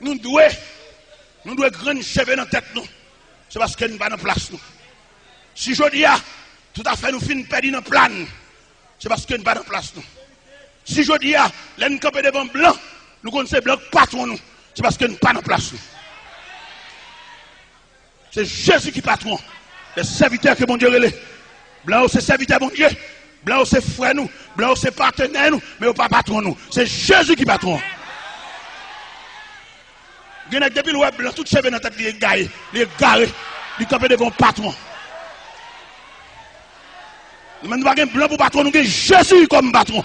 nous devons grands cheveux dans la tête nous, c'est parce que nous ne pas dans place nous. Si je dis à tout à fait nous finissons perdre dans le plan, c'est parce que nous ne pas dans place nous. Si je dis à nous camper devant blanc, nous connaissons blanc patron nous, c'est parce que nous ne pas dans place nous. C'est Jésus qui patron. Les serviteurs que mon Dieu relève. Blanc c'est serviteur mon Dieu. Blanc c'est frère nous. Blanc c'est partenaire nous. Mais pas patron nous. C'est Jésus qui patron. Depuis le web blanc, tout cheveux dans la tête, il est garé. Il est garé. Il est campé devant patron. Nous n'avons pas un blanc pour patron. Nous avons Jésus comme patron.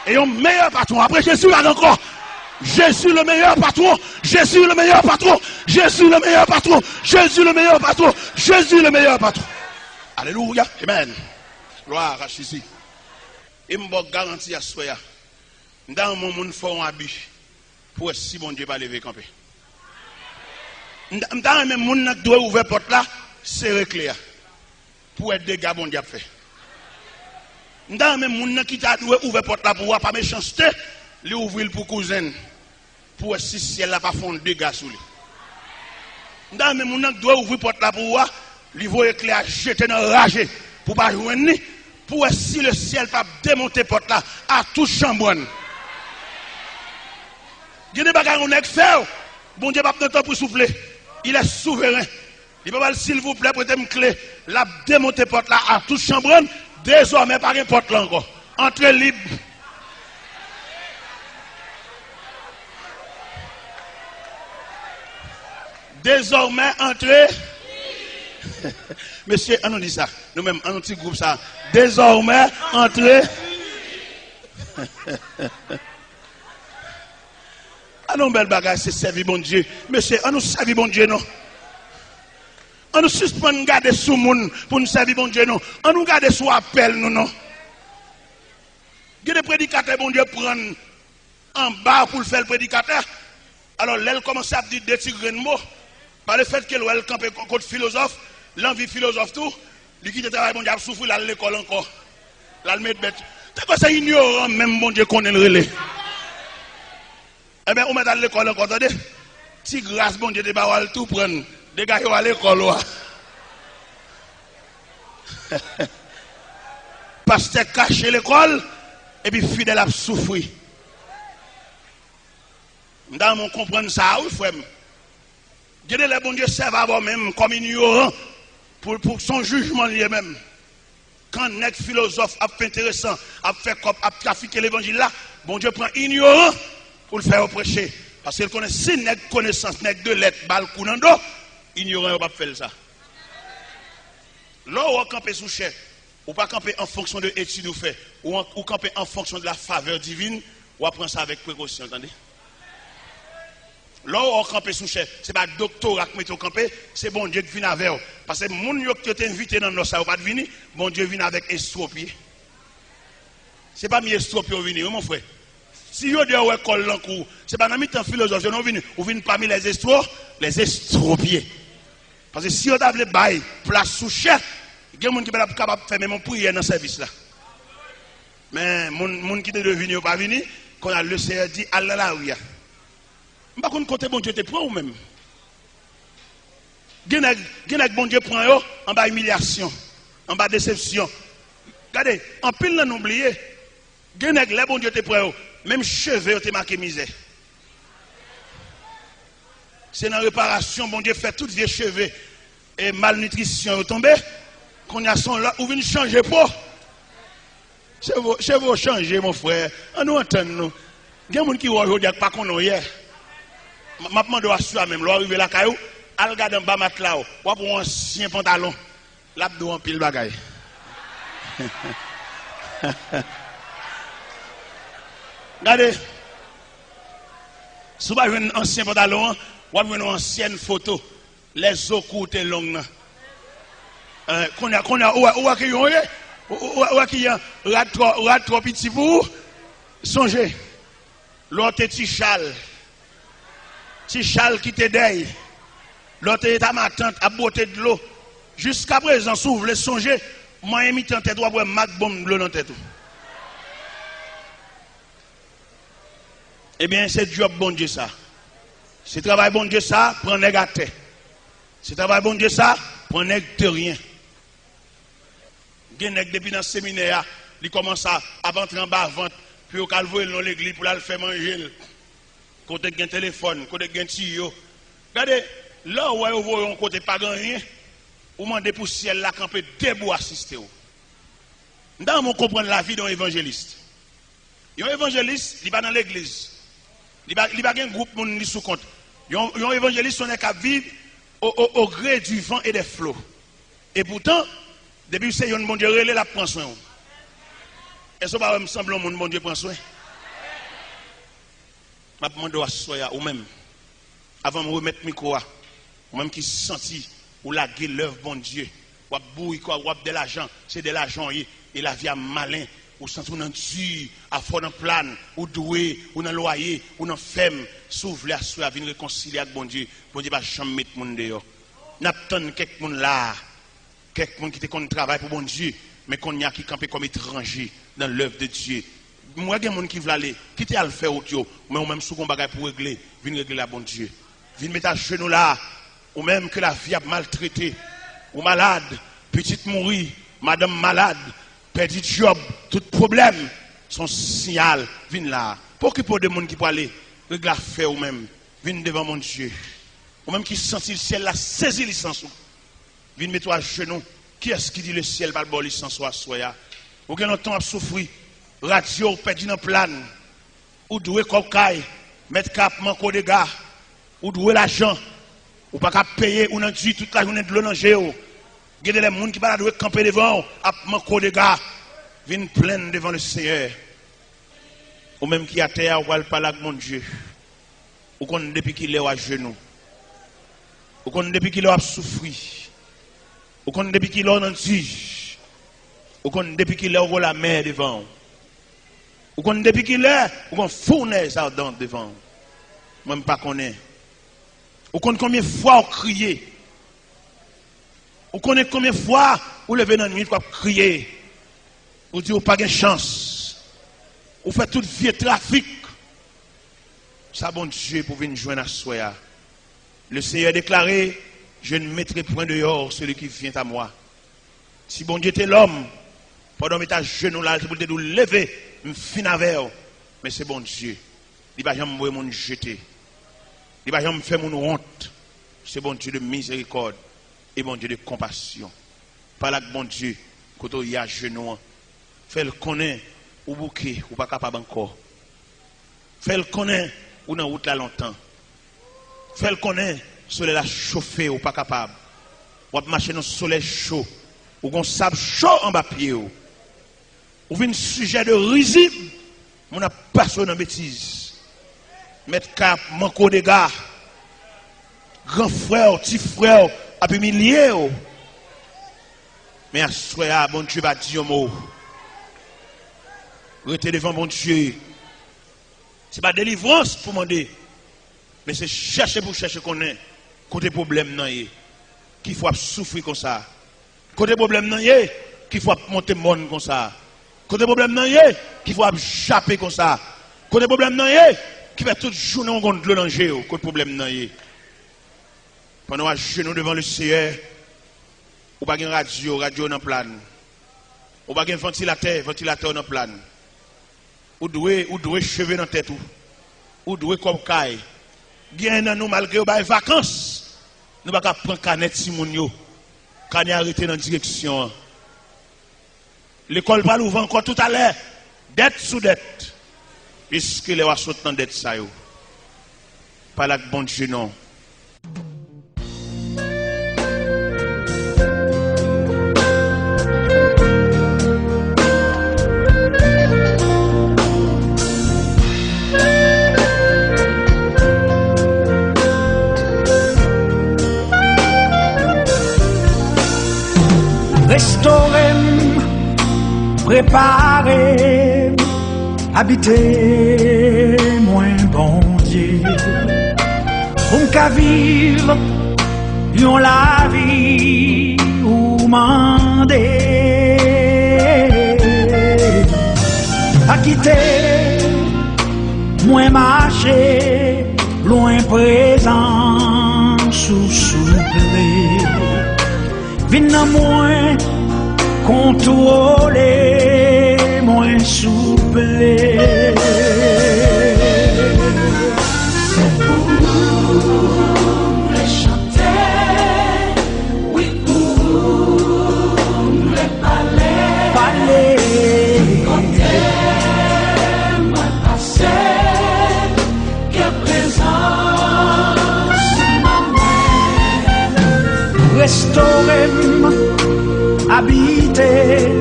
Et un meilleur patron. Après Jésus, il y a encore. Jésus le meilleur patron, Jésus le meilleur patron, Jésus le meilleur patron, Jésus le meilleur patron, Jésus le meilleur patron. Alléluia, amen. Gloire à Jésus. Et je garantis à soi, dans mon monde, il faut un habit pour si mon Dieu va lever camper. M'ta même moun qui doit ouvrir porte là, c'est clair. Pour être dégâts bon Dieu fait. M'ta même moun qui doit ouvrir porte là pour pas méchanceté, lui ouvrir pour cousin. Pour si ciel là pas fond dégâts sur lui. M'ta même moun qui doit ouvrir porte là pour lui voir éclair jeter dans rage pour pas joindre ni pour si le ciel pas démonter porte là à tout chambonne. Il y a des bagages qu'on a fait. Bon Dieu pas de temps pour souffler. Il est souverain. Il peut pas, s'il vous plaît, prêtez-moi clé. La démonter porte là à toute chambronne. Désormais, pas une porte là encore. Entrez libre. Désormais, entrez. Monsieur, on nous dit ça. Nous-mêmes, un petit groupe ça. Désormais, entrez. Ah non, belle bagage, c'est servir bon Dieu. Monsieur, on nous servir bon Dieu, non? On nous suspend garder sous monde pour nous servir bon Dieu, non? On nous garde sous appel, nous, non? Il y a des prédicateurs, bon Dieu, prennent en bas pour le faire le prédicateur. Alors, là, elle commence à dire des petits grains de mots. Par le fait qu'elle est campée contre philosophe, l'envie philosophe, tout, lui qui travaille, bon Dieu, souffre, il a l'école encore. Là, le mettre bête. C'est quoi ça, ignorant, même bon Dieu, qu'on est le relais? Eh bien, on met à l'école encore, attendez. Si grâce, bon Dieu, débarras tout prendre. Des gars qui vont à l'école. Pasteur caché l'école, et puis fidèle à souffrir. Dans mon comprendre ça, oui, frère. Dieu, le bon Dieu, serve avant même comme ignorant pour son jugement lui-même. Quand un philosophe a fait intéressant, a fait comme, a trafiqué l'évangile là, bon Dieu prend ignorant pour le faire prêcher. Parce qu'il connaît si n'est connaissance, n'est de lettres, bal counando, ignorant, on va faire ça. Là, on campe sous chef, ou pas camper en fonction de l'étude ou fait, ou camper en fonction de la faveur divine, ou apprendre ça avec précaution, entendez? Là, on campe sous chef, c'est pas doctorat qui met au campé, c'est bon Dieu qui vient avec vous. Parce que les gens qui t'ont invité dans nos salles, pas de venir, bon Dieu vient avec estropié. C'est pas mi estropié au venir, mon frère. Si vous avez école en cours, c'est pas dans le temps philosophe, vous venez parmi les estropiés. Parce que si vous avez bail, place sous chef, il y a des gens qui sont capables de faire même prière dans ce service là. Mais les gens qui sont venus ou pas venir, quand le Seigneur dit, Allah la ouya. Je ne sais pas côté bon Dieu te prend ou même. Bon Dieu prend yo en bas humiliation, en bas déception. Regardez, en pile non oublié. Les bon Dieu te prend même cheveux te marqué misère. C'est dans la réparation, bon Dieu fait toutes vieux cheveux et malnutrition tombé. Qu'on y a son là, ou vient changer pour. Cheveux changer mon frère. On nous entend nous. Il y a des gens qui voient aujourd'hui pas qu'on a hier. Ma demande à soi même, l'arrivée la caillou, al garde en bas matelas, ou pour un ancien pantalon, l'abdo en pile bagaille. Regardez, si vous avez un ancien pantalon, ou une ancienne photo, les os courtes et longues. Qu'on a, ou qui a rat trop petit pour songez. L'autre petit châle. Si châle qui te deuil, l'autre est à ma tante, à beauté de l'eau. Jusqu'à présent, si vous voulez songer, moi, je suis en tête, ou mac bombe bleu dans tête. Eh bien, c'est job bon Dieu ça. C'est travail bon Dieu ça, prends négatif. C'est travail bon Dieu ça, prends nèg de rien. Genek depuis dans le séminaire, il commence à rentrer en bas vente, puis au calvoyer dans l'église pour le faire manger. Côté un téléphone, côté un tuyau. Regardez, là où vous voyez côté pas rien, vous demandez pour ciel là camper debout assister. Dans mon comprendre la vie d'un évangéliste. Un évangéliste, il va dans l'église. Il va un groupe qui sous compte. Un évangéliste, on est qu'à vivre au gré du vent et des flots. Et pourtant, depuis que c'est un bon Dieu, il a pris soin. Est-ce que me semble que mon Dieu prend soin? Je demande à soi ou même, avant de me remettre le micro, ou même qui senti ou la gueule l'œuvre bon Dieu, ou bouille quoi, ou de l'argent, c'est de l'argent et la vie a malin, ou sent ou dans dur, à fort dans plan, ou doué, ou dans loyer, ou dans ferme, s'ouvre la soie, venir réconcilier avec bon Dieu va jamais mettre monde dehors. N'attend quelqu'un là, quelqu'un qui te compte travail pour bon Dieu, mais qu'on y a qui campé comme étranger dans l'œuvre de Dieu. Moi, il y a des gens qui veulent aller, qui te le faire autre, mais ou même sous un bagage pour régler, venir régler la bon Dieu. Venir mettre à genoux là, ou même que la vie a maltraité, ou malade, petite mourir, madame malade, perdu job, tout problème, son signal, viens là. Pour que pour des gens qui peuvent aller, régler l'affaire ou même, viens devant mon Dieu. Ou même qui sentit le ciel là, saisit licence. Viens mettre à genoux. Qui est-ce qui dit le ciel va le bon licence ou à soya? Ou bien longtemps à souffrir, radio perdu dans plan, ou doué cocaille, mettre cap manque de gars, ou doué l'argent, ou pas qu'à payer, ou non dit toute la journée de l'eau dans géo. Il y a des gens qui ne doivent pas camper devant, à manque de gars, viennent plein devant le Seigneur. Ou même qui a terre, ou pas parler avec mon Dieu. Ou qu'on depuis qu'il est à genoux. Ou qu'on depuis qu'il a souffert. Ou qu'on depuis qu'il est en tige. Ou qu'on depuis qu'il est au la mer devant. Ou qu'on depuis qu'il est, ou qu'on fournaise ardente devant. Même pas qu'on est. Ou qu'on combien de fois on crié. Ou qu'on est combien de fois ou lever dans la nuit pour crier. Ou dire ou pas de chance. Ou fait tout vieux trafic. Ça bon Dieu pour venir joindre à soi. Le Seigneur a déclaré, je ne mettrai point dehors celui qui vient à moi. Si bon Dieu était l'homme, pendant mettre à genoux là, pour te lever, me fin avec. Mais c'est bon Dieu. Il va jamais me jeter. Il va jamais me faire mon honte. C'est bon Dieu de miséricorde et bon Dieu de compassion. Par là que bon Dieu, quand il y a genoux, fait le connaître ou bouquet, ou pas capable encore. Fait le connaître ou dans la route là longtemps. Fait le connaître, soleil la chauffé ou pas capable. Ou marcher dans le soleil chaud. Ou qu'on sable chaud en bas pied. Ou un sujet de risible. On a passé dans bêtise. Mettre cap, manco de gars. Grand frère, petit frère, a pu humilier. Mais à ce soir, bon Dieu va dire un mot. Restez devant bon Dieu. Ce n'est pas délivrance pour demander. Mais c'est chercher pour chercher qu'on est. Côté problème, non, qu'il faut souffrir comme ça. Côté problème, non, qu'il faut monter monde comme ça. Côté problème, non, qu'il faut chapper comme ça. Côté problème, non, qui va toute journée on compte le danger. Côté problème, non, pendant à genoux devant le Seigneur, ou pas de radio dans le plan. Ou pas de ventilateur dans le plan. Ou doué cheveux dans la tête. Ou doué comme caille. Bien dans nous, malgré les vacances, nous ne pouvons pas prendre canette Simonio. Quand nous arrêté dans la direction. L'école va l'ouvrir encore tout à l'heure. Dette sous dette. Puisque les va sauter dans dette ça. Pas la bon Dieu non. Restaurer, préparer, habiter, moins bon Dieu. On qu'à vivre, yon la vie ou mandé. À quitter, moins marcher, loin présent, sous-souffler. Vin moins contrôler, moins souple. Chanter, oui, pour les Parler, moi passer, que présence restaurer, habiter,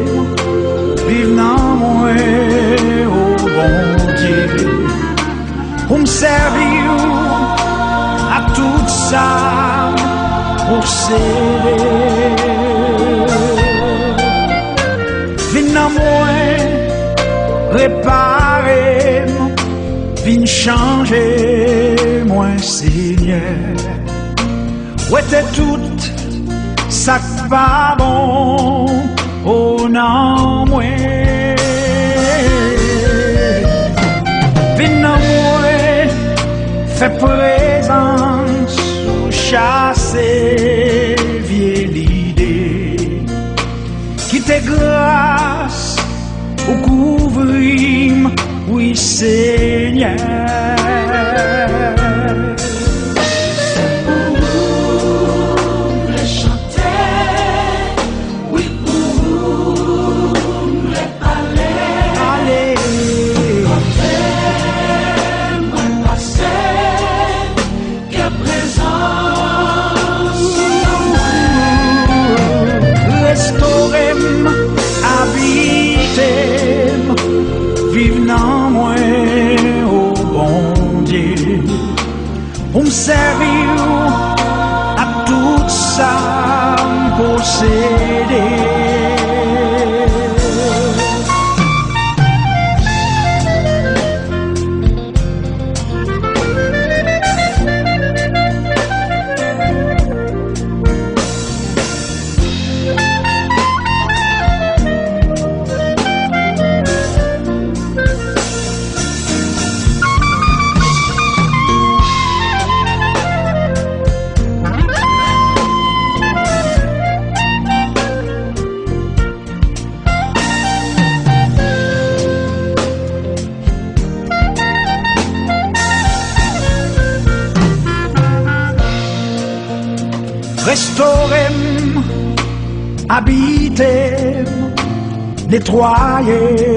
vivre dans moi, oh bon Dieu, pour me servir à tout ça, pour céder. Vivre dans moi, réparer, vin changer, moi Seigneur. Ouais, t'es tout, ça pas bon, oh non, moi. Vin non, moi, fais présence, ou chasser, vieille l'idée, qui t'est grâce, ou couvrir, oui Seigneur. Vive dans moi, oh bon Dieu, pour me servir à tout ça posséder. Restaurez-moi, habitez-moi, nettoyez-moi,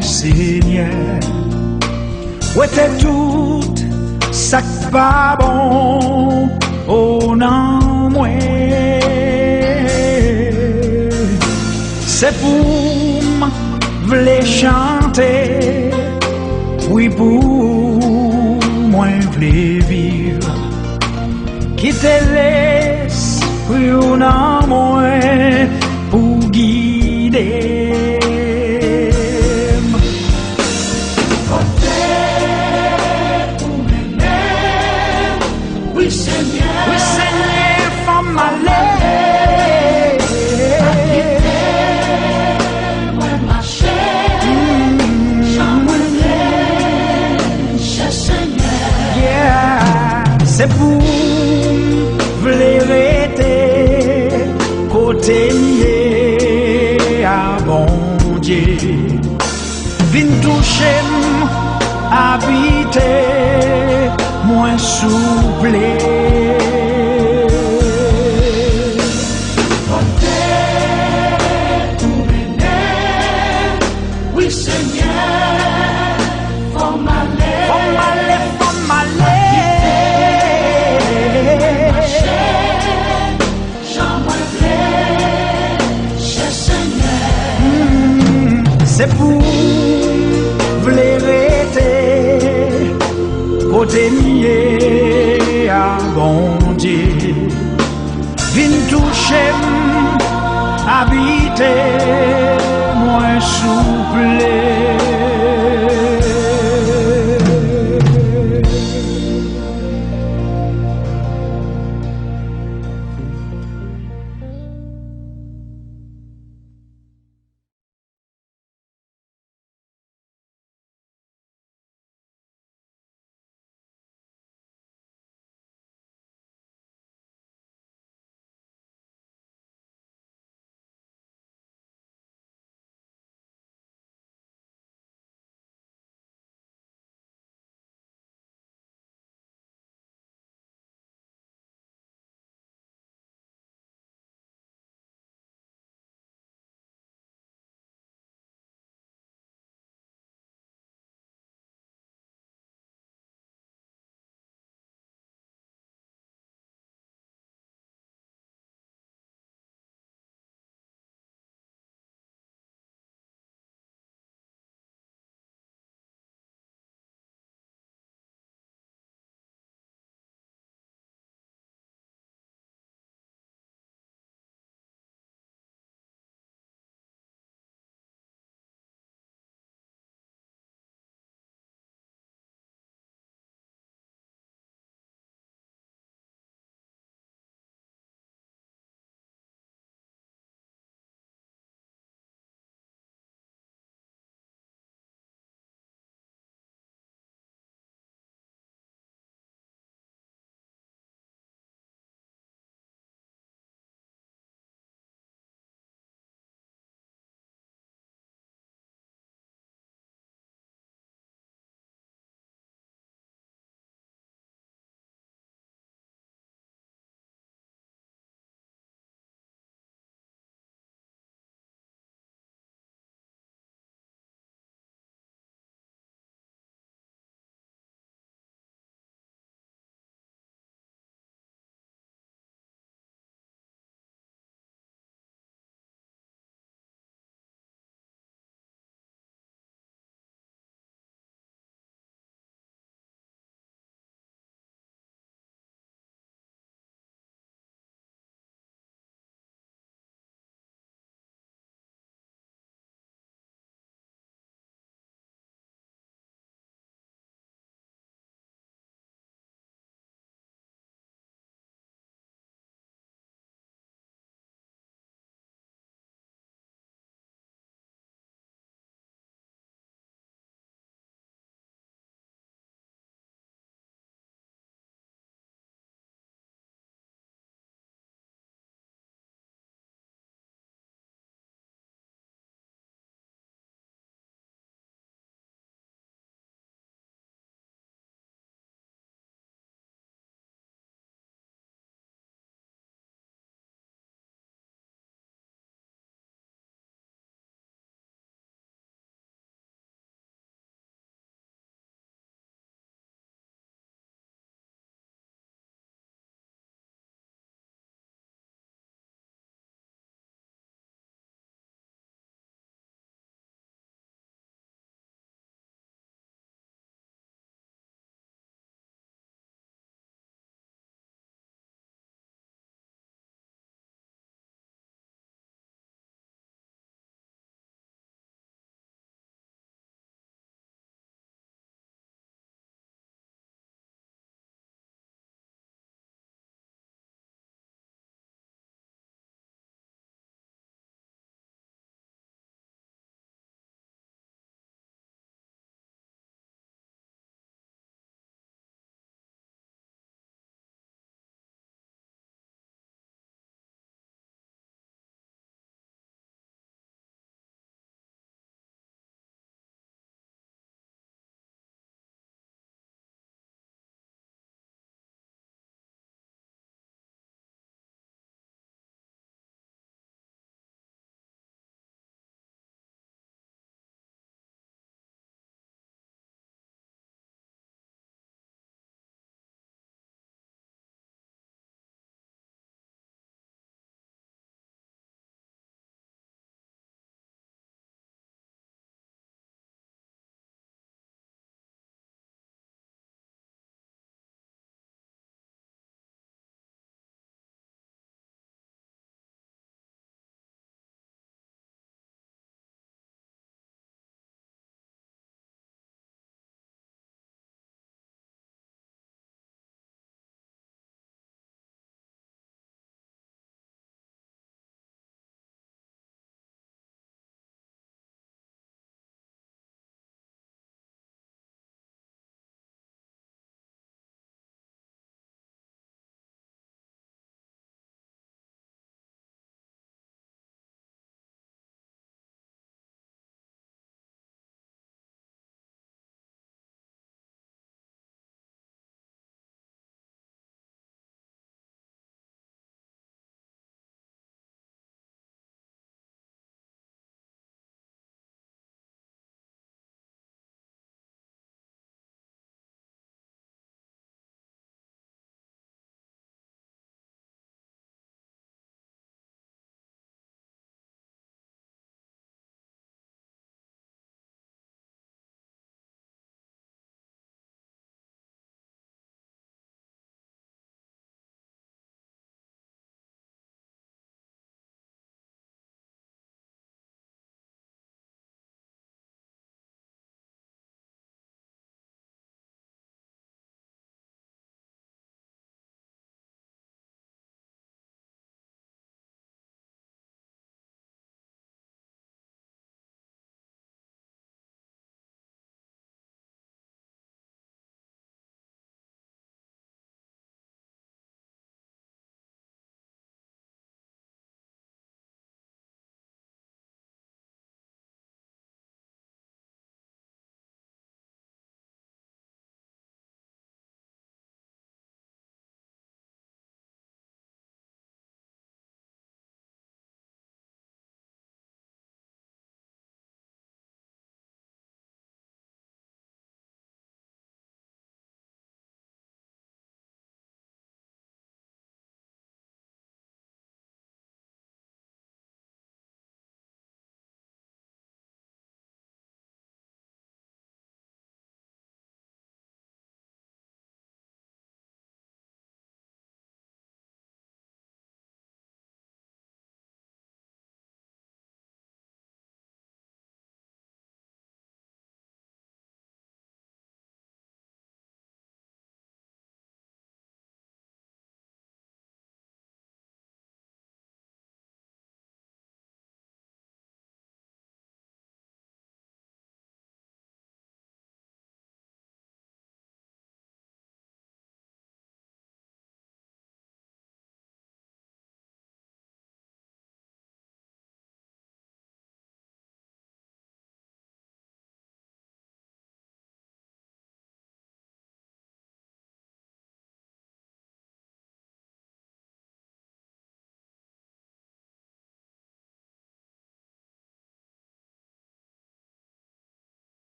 Seigneur. Ouais, t'es tout, ça pas bon, oh non, moi. C'est pour m'v'lez chanter, oui, pour moi, v'lez vivre. Qui te laisse pour un moins pour guider. Oui Seigneur, oui Seigneur, femme malade. moi ma chère, j'aimerais cher Seigneur. Yeah, c'est pour vérité, côté nié à bon Dieu. Vin toucher, habiter, moins souple. Oui Seigneur, faut m'aller, c'est pour vérité, côté nié à bon Dieu. Vin toucher, habiter, moins souple.